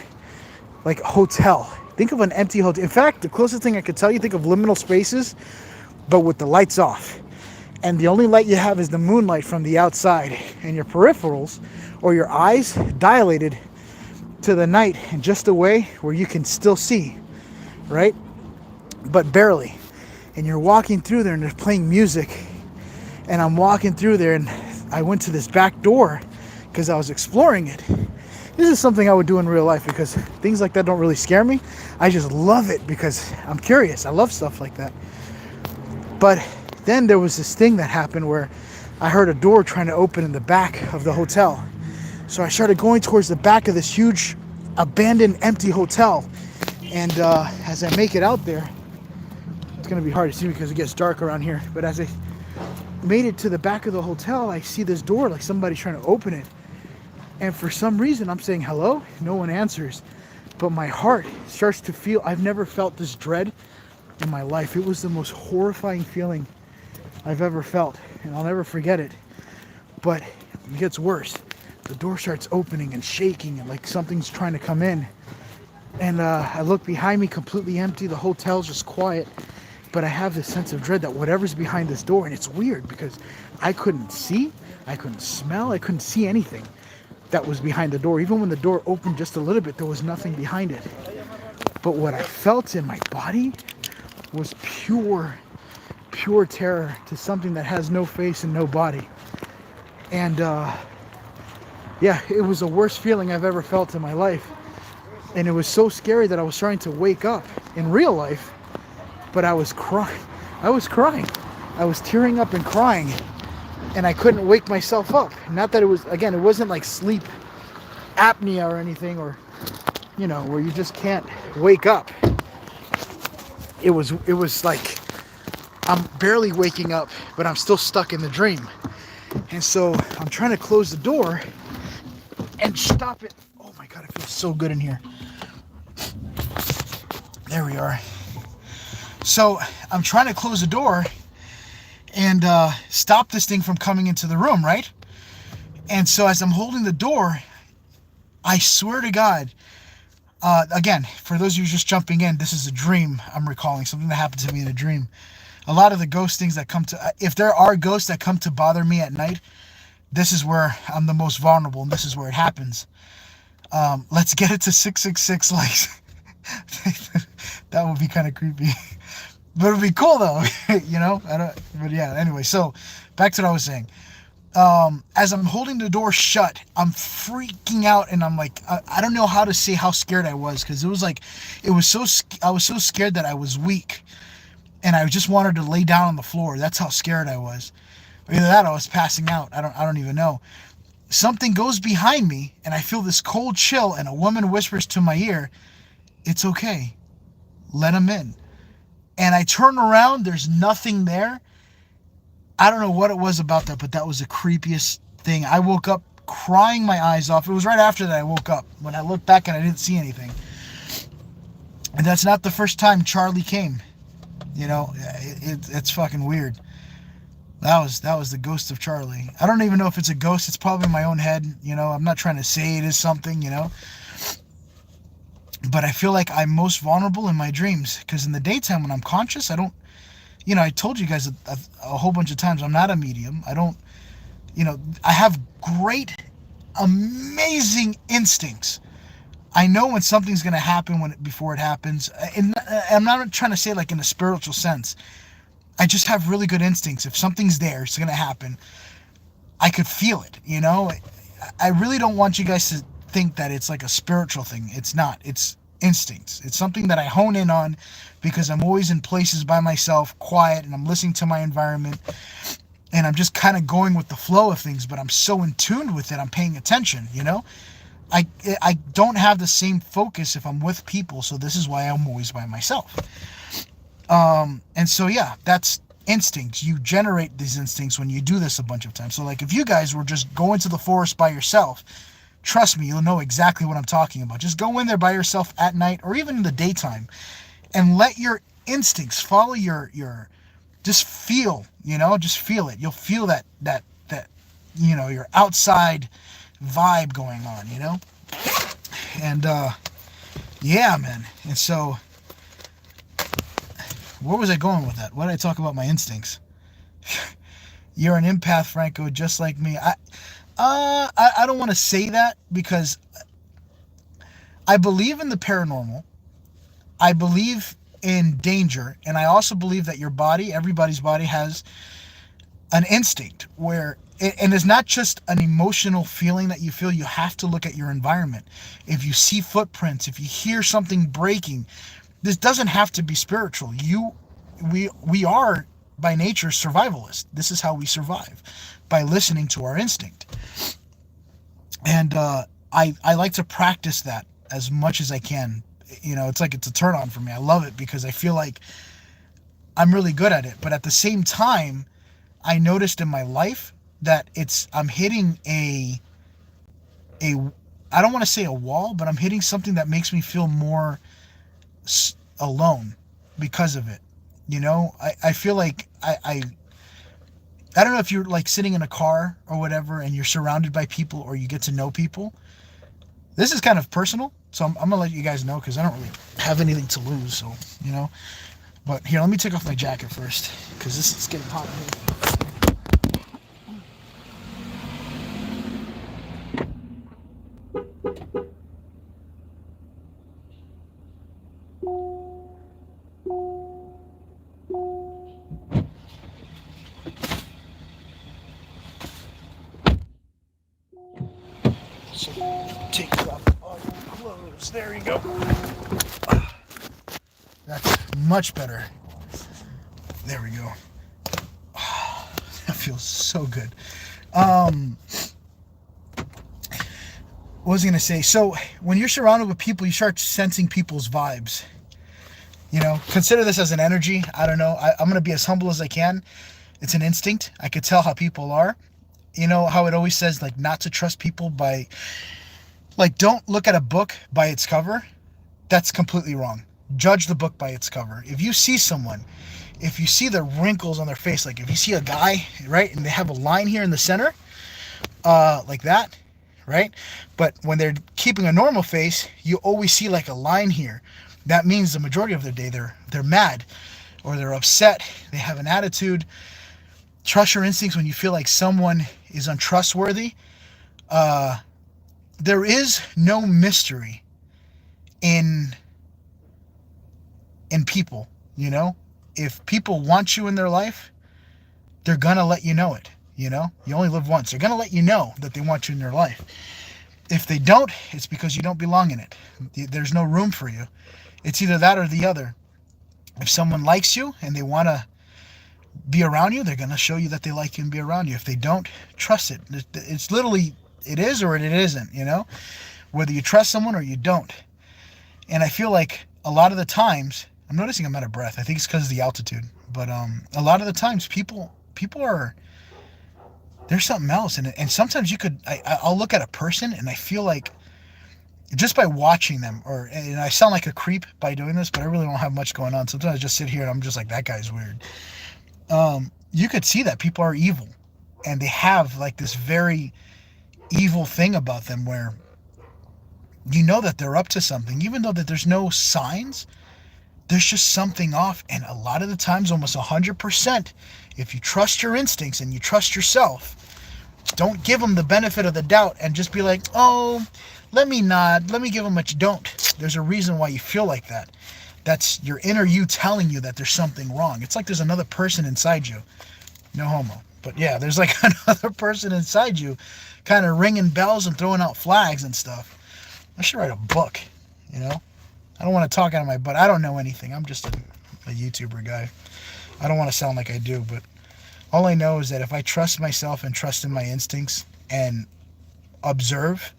like, hotel. Think of an empty hotel. In fact, the closest thing I could tell you, think of liminal spaces, but with the lights off. And the only light you have is the moonlight from the outside. And your peripherals, or your eyes, dilated to the night in just a way where you can still see, right? But barely. And you're walking through there, and they're playing music. And I'm walking through there, and I went to this back door because I was exploring it. This is something I would do in real life, because things like that don't really scare me. I just love it because I'm curious. I love stuff like that. But then there was this thing that happened where I heard a door trying to open in the back of the hotel. So I started going towards the back of this huge, abandoned, empty hotel. And as I make it out there, it's going to be hard to see because it gets dark around here. But as I made it to the back of the hotel, I see this door, like somebody's trying to open it. And for some reason, I'm saying hello. No one answers. But my heart starts to feel, I've never felt this dread in my life. It was the most horrifying feeling I've ever felt, and I'll never forget it. But it gets worse. The door starts opening and shaking, and like something's trying to come in. And I look behind me, completely empty. The hotel's just quiet. But I have this sense of dread that whatever's behind this door, and it's weird because I couldn't see, I couldn't smell, I couldn't see anything that was behind the door. Even when the door opened just a little bit, there was nothing behind it. But what I felt in my body was pure terror to something that has no face and no body. And yeah, it was the worst feeling I've ever felt in my life. And it was so scary that I was trying to wake up in real life, but I was crying. I was tearing up and crying, and I couldn't wake myself up. Not that it was, again, it wasn't like sleep apnea or anything, or, you know, where you just can't wake up. It was like I'm barely waking up, but I'm still stuck in the dream. And so I'm trying to close the door and stop it. Oh my God, it feels so good in here. There we are. So I'm trying to close the door and stop this thing from coming into the room, right? And so as I'm holding the door, I swear to God, again, for those of you just jumping in, this is a dream I'm recalling, something that happened to me in a dream. A lot of the ghost things that come to, if there are ghosts that come to bother me at night, this is where I'm the most vulnerable, and this is where it happens. Let's get it to 666 likes. That would be kind of creepy. But it'd be cool though, you know? But yeah, anyway, so back to what I was saying. As I'm holding the door shut, I'm freaking out, and I'm like, I don't know how to say how scared I was, because I was so scared that I was weak, and I just wanted to lay down on the floor. That's how scared I was. Either that or I was passing out. I don't even know. Something goes behind me, and I feel this cold chill, and a woman whispers to my ear, "It's okay. Let him in." And I turn around, there's nothing there. I don't know what it was about that, but that was the creepiest thing. I woke up crying my eyes off. It was right after that I woke up, when I looked back and I didn't see anything. And that's not the first time Charlie came. You know, it's fucking weird. That was the ghost of Charlie. I don't even know if it's a ghost. It's probably in my own head. You know, I'm not trying to say it is something, you know. But I feel like I'm most vulnerable in my dreams, because in the daytime when I'm conscious, I don't, you know, I told you guys a whole bunch of times, I'm not a medium. I don't, you know, I have great, amazing instincts. I know when something's going to happen before it happens. And I'm not trying to say like in a spiritual sense. I just have really good instincts. If something's there, it's going to happen. I could feel it, you know. I really don't want you guys to think that it's like a spiritual thing. It's not. It's instincts. It's something that I hone in on because I'm always in places by myself, quiet, and I'm listening to my environment, and I'm just kind of going with the flow of things, but I'm so in tune with it, I'm paying attention, you know. I don't have the same focus if I'm with people, so this is why I'm always by myself. And so yeah, that's instincts. You generate these instincts when you do this a bunch of times. So like if you guys were just going to the forest by yourself, trust me, you'll know exactly what I'm talking about. Just go in there by yourself at night or even in the daytime and let your instincts follow your just feel, you know, just feel it. You'll feel that you know, your outside vibe going on, you know. And yeah, man. And so where was I going with that? Why did I talk about my instincts? You're an empath, Franko, just like me. I don't want to say that because I believe in the paranormal. I believe in danger, and I also believe that your body, everybody's body, has an instinct where, and it's not just an emotional feeling that you feel. You have to look at your environment. If you see footprints, if you hear something breaking, this doesn't have to be spiritual. We are by nature survivalists. This is how we survive, by listening to our instinct. And I like to practice that as much as I can. You know, it's like it's a turn on for me. I love it because I feel like I'm really good at it. But at the same time, I noticed in my life that I'm hitting a I don't want to say a wall, but I'm hitting something that makes me feel more alone because of it. You know, I feel like I don't know if you're like sitting in a car or whatever and you're surrounded by people or you get to know people. This is kind of personal, so I'm gonna let you guys know because I don't really have anything to lose. So, you know. But here, let me take off my jacket first because this is getting hot in here. So take off all your clothes. There you go. That's much better. There we go. That feels so good. What was I gonna say? So when you're surrounded with people, you start sensing people's vibes. You know, consider this as an energy. I don't know. I'm gonna be as humble as I can. It's an instinct. I could tell how people are. You know how it always says like not to trust people by, like, don't look at a book by its cover. That's completely wrong. Judge the book by its cover. If you see someone, if you see the wrinkles on their face, like if you see a guy, right, and they have a line here in the center, like that, right? But when they're keeping a normal face, you always see like a line here. That means the majority of their day they're mad or they're upset. They have an attitude. Trust your instincts when you feel like someone is untrustworthy. There is no mystery in people, you know? If people want you in their life, they're gonna let you know it, you know? You only live once. They're gonna let you know that they want you in their life. If they don't, it's because you don't belong in it. There's no room for you. It's either that or the other. If someone likes you and they want to be around you, they're going to show you that they like you and be around you. If they don't, trust it. It's literally, it is or it isn't, you know? Whether you trust someone or you don't. And I feel like a lot of the times, I'm noticing I'm out of breath. I think it's because of the altitude. But a lot of the times, people are, there's something else. And sometimes you could, I'll look at a person and I feel like, just by watching them, and I sound like a creep by doing this, but I really don't have much going on. Sometimes I just sit here and I'm just like, that guy's weird. You could see that people are evil, and they have like this very evil thing about them where you know that they're up to something, even though that there's no signs. There's just something off, and a lot of the times, almost 100%, if you trust your instincts and you trust yourself, don't give them the benefit of the doubt and just be like, oh, let me give them much. Don't. There's a reason why you feel like that. That's your inner you telling you that there's something wrong. It's like there's another person inside you. No homo. But yeah, there's like another person inside you kind of ringing bells and throwing out flags and stuff. I should write a book, you know? I don't want to talk out of my butt. I don't know anything. I'm just a YouTuber guy. I don't want to sound like I do, but all I know is that if I trust myself and trust in my instincts and observe,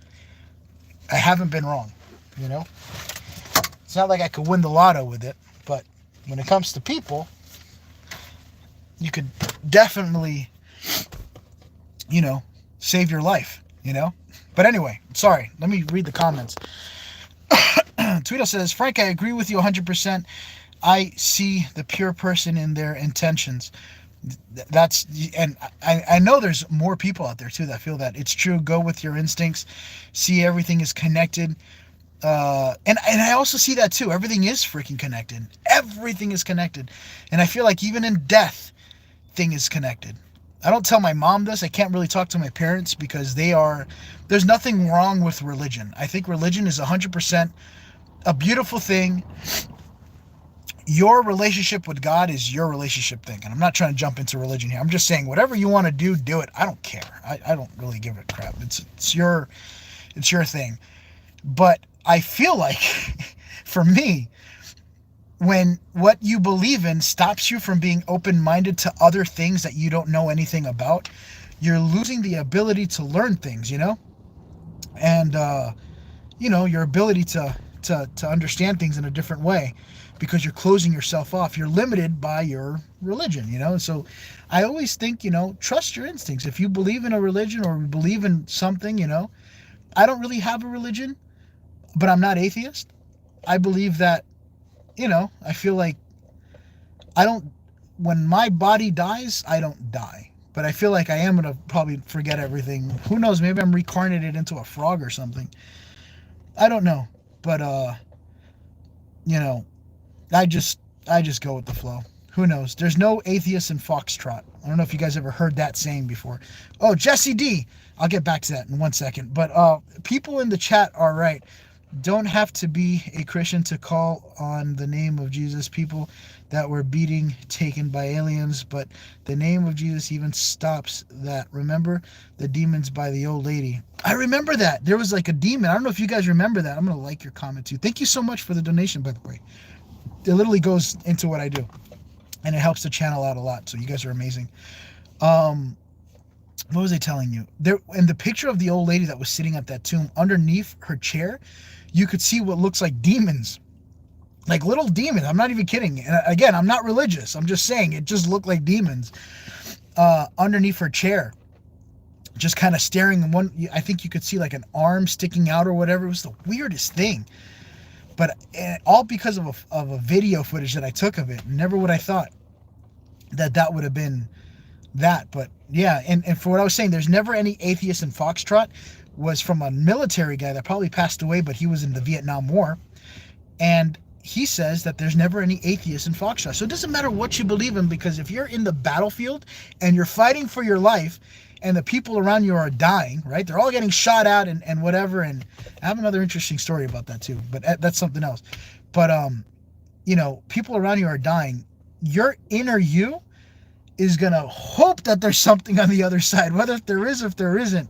I haven't been wrong, you know? It's not like I could win the lotto with it, but when it comes to people, you could definitely, you know, save your life, you know? But anyway, sorry, let me read the comments. Tweedo says, Frank, I agree with you 100%. I see the pure person in their intentions. That's, and I know there's more people out there too that feel that. It's true. Go with your instincts. See everything is connected. And I also see that too. Everything is freaking connected. Everything is connected. And I feel like even in death, thing is connected. I don't tell my mom this. I can't really talk to my parents because there's nothing wrong with religion. I think religion is 100% a beautiful thing. Your relationship with God is your relationship thing. And I'm not trying to jump into religion here. I'm just saying whatever you want to do it. I don't care. I don't really give a crap. It's your thing. But I feel like, for me, when what you believe in stops you from being open-minded to other things that you don't know anything about, you're losing the ability to learn things, you know? And, you know, your ability to understand things in a different way because you're closing yourself off. You're limited by your religion, you know? So I always think, you know, trust your instincts. If you believe in a religion or believe in something, you know, I don't really have a religion, but I'm not atheist. I believe that, you know, I feel like when my body dies, I don't die. But I feel like I am going to probably forget everything. Who knows? Maybe I'm reincarnated into a frog or something. I don't know. But, you know, I just go with the flow. Who knows? There's no atheist in Foxtrot. I don't know if you guys ever heard that saying before. Oh, Jesse D. I'll get back to that in 1 second. But people in the chat are right. Don't have to be a Christian to call on the name of Jesus. People that were beating taken by aliens, but the name of Jesus even stops that. Remember the demons by the old lady? I remember that. There was like a demon. I don't know if you guys remember that. I'm going to like your comment too. Thank you so much for the donation, by the way. It literally goes into what I do, and it helps the channel out a lot. So you guys are amazing. What was I telling you? There, in the picture of the old lady that was sitting at that tomb, underneath her chair, you could see what looks like demons. Like little demons. I'm not even kidding. And again, I'm not religious. I'm just saying it just looked like demons underneath her chair. Just kind of staring. And one, I think you could see like an arm sticking out or whatever. It was the weirdest thing. But all because of a video footage that I took of it. Never would I thought that would have been that. But yeah, and for what I was saying, there's never any atheist in Foxtrot. Was from a military guy that probably passed away, but he was in the Vietnam War. And he says that there's never any atheists in Foxtrot. So it doesn't matter what you believe in, because if you're in the battlefield and you're fighting for your life and the people around you are dying, right? They're all getting shot at and whatever. And I have another interesting story about that too, but that's something else. But, you know, people around you are dying. Your inner you is going to hope that there's something on the other side, whether if there is or if there isn't.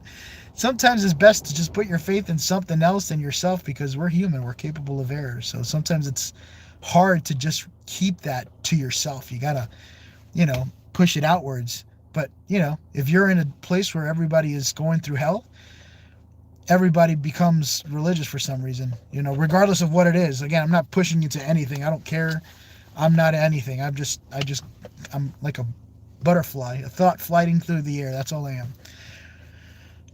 Sometimes it's best to just put your faith in something else than yourself, because we're human. We're capable of error. So sometimes it's hard to just keep that to yourself. You got to, you know, push it outwards. But, you know, if you're in a place where everybody is going through hell, everybody becomes religious for some reason, you know, regardless of what it is. Again, I'm not pushing you to anything. I don't care. I'm not anything. I'm like a butterfly, a thought flying through the air. That's all I am.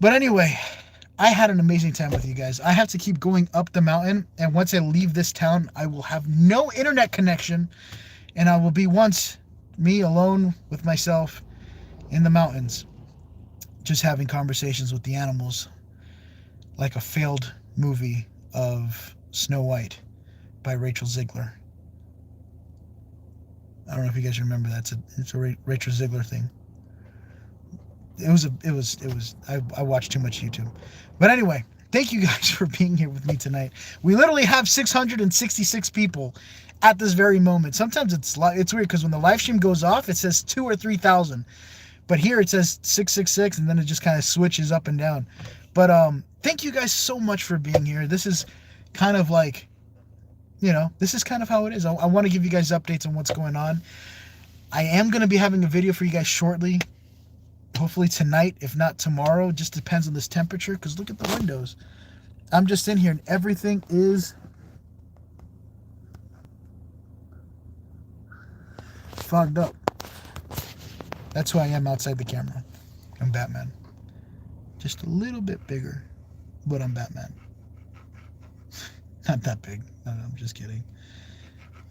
But anyway, I had an amazing time with you guys. I have to keep going up the mountain, and once I leave this town, I will have no internet connection, and I will be once me alone with myself in the mountains, just having conversations with the animals, like a failed movie of Snow White by Rachel Ziegler. I don't know if you guys remember that. It's a Rachel Ziegler thing. I watched too much YouTube. But anyway, thank you guys for being here with me tonight. We literally have 666 people at this very moment. Sometimes it's weird, because when the live stream goes off, it says 2,000 or 3,000. But here it says 666, and then it just kind of switches up and down. But thank you guys so much for being here. This is kind of like, you know, this is kind of how it is. I want to give you guys updates on what's going on. I am going to be having a video for you guys shortly. Hopefully tonight, if not tomorrow. Just depends on this temperature, because look at the windows. I'm just in here and everything is fogged up. That's who I am outside the camera. I'm Batman. Just a little bit bigger, but I'm Batman. Not that big. No, I'm just kidding.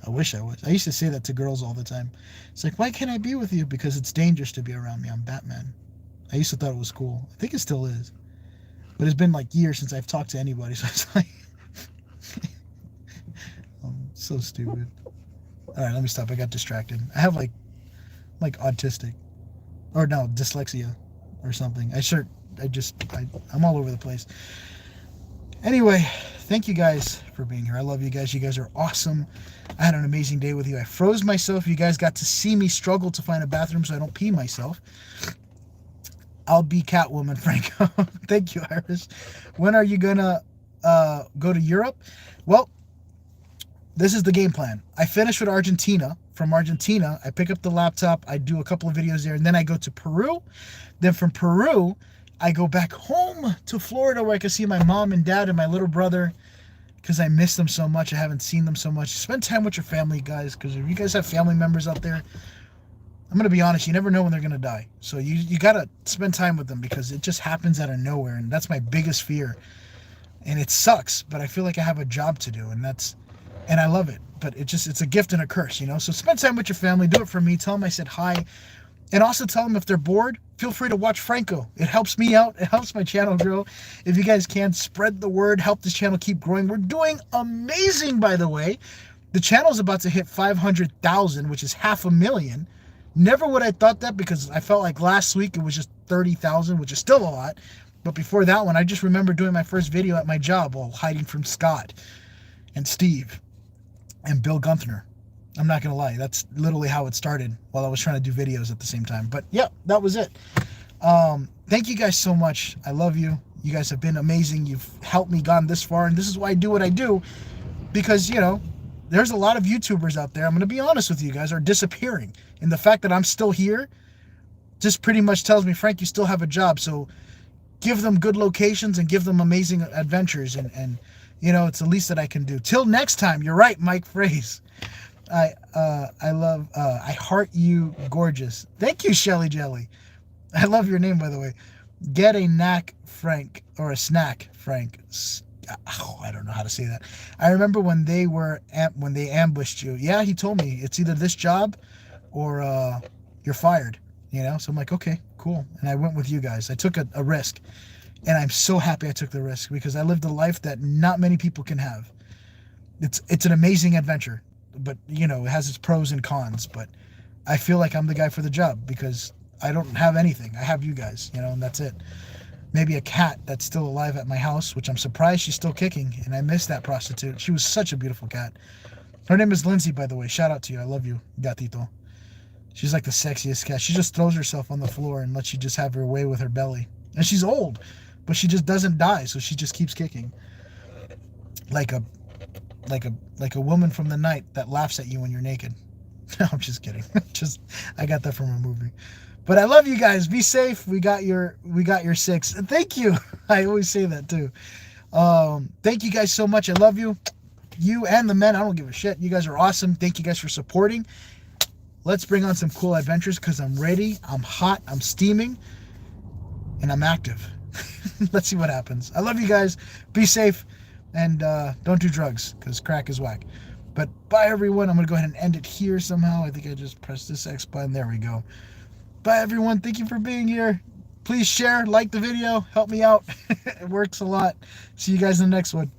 I wish I was. I used to say that to girls all the time. It's like, why can't I be with you? Because it's dangerous to be around me. I'm Batman. I used to thought it was cool. I think it still is. But it's been like years since I've talked to anybody. So it's like, I'm so stupid. All right, let me stop. I got distracted. I have like autistic, or no, dyslexia or something. I'm all over the place. Anyway, thank you guys for being here. I love you guys. You guys are awesome. I had an amazing day with you. I froze myself. You guys got to see me struggle to find a bathroom so I don't pee myself. I'll be Catwoman, Franko. Thank you, Iris. When are you gonna go to Europe? Well, this is the game plan. I finish with Argentina. From Argentina, I pick up the laptop. I do a couple of videos there, and then I go to Peru. Then from Peru, I go back home to Florida, where I can see my mom and dad and my little brother, because I miss them so much. I haven't seen them so much. Spend time with your family, guys, because if you guys have family members out there, I'm going to be honest, you never know when they're going to die. So you got to spend time with them, because it just happens out of nowhere, and that's my biggest fear. And it sucks, but I feel like I have a job to do, and and I love it. But it's a gift and a curse, you know? So spend time with your family. Do it for me. Tell them I said hi. And also tell them if they're bored, feel free to watch Franko. It helps me out. It helps my channel grow. If you guys can, spread the word. Help this channel keep growing. We're doing amazing, by the way. The channel's about to hit 500,000, which is 500,000. Never would I thought that, because I felt like last week it was just 30,000, which is still a lot. But before that one, I just remember doing my first video at my job while hiding from Scott and Steve and Bill Gunther. I'm not going to lie. That's literally how it started, while I was trying to do videos at the same time. But yeah, that was it. Thank you guys so much. I love you. You guys have been amazing. You've helped me gone this far. And this is why I do what I do. Because, you know, there's a lot of YouTubers out there, I'm going to be honest with you guys, are disappearing. And the fact that I'm still here just pretty much tells me, Frank, you still have a job. So give them good locations and give them amazing adventures. And you know, it's the least that I can do. Till next time. You're right, Mike Phrase. I heart you, gorgeous. Thank you, Shelly Jelly. I love your name, by the way. Get a knack, Frank, or a snack, Frank. Oh, I don't know how to say that. I remember when they ambushed you. Yeah, he told me it's either this job or you're fired. You know, so I'm like, okay, cool. And I went with you guys. I took a risk, and I'm so happy I took the risk, because I lived a life that not many people can have. It's an amazing adventure. But, you know, it has its pros and cons. But I feel like I'm the guy for the job, because I don't have anything. I have you guys, you know, and that's it. Maybe a cat that's still alive at my house, which I'm surprised she's still kicking. And I miss that prostitute. She was such a beautiful cat. Her name is Lindsay, by the way. Shout out to you. I love you, gatito. She's like the sexiest cat. She just throws herself on the floor and lets you just have her way with her belly. And she's old, but she just doesn't die. So she just keeps kicking. Like a woman from the night that laughs at you when you're naked. No, I'm just kidding. I got that from a movie. But I love you guys. Be safe. We got your 6. Thank you. I always say that too. Thank you guys so much. I love you. You and the men. I don't give a shit. You guys are awesome. Thank you guys for supporting. Let's bring on some cool adventures, because I'm ready. I'm hot. I'm steaming. And I'm active. Let's see what happens. I love you guys. Be safe. And don't do drugs, because crack is whack. But bye, everyone. I'm going to go ahead and end it here somehow. I think I just pressed this X button. There we go. Bye, everyone. Thank you for being here. Please share, like the video. Help me out. It works a lot. See you guys in the next one.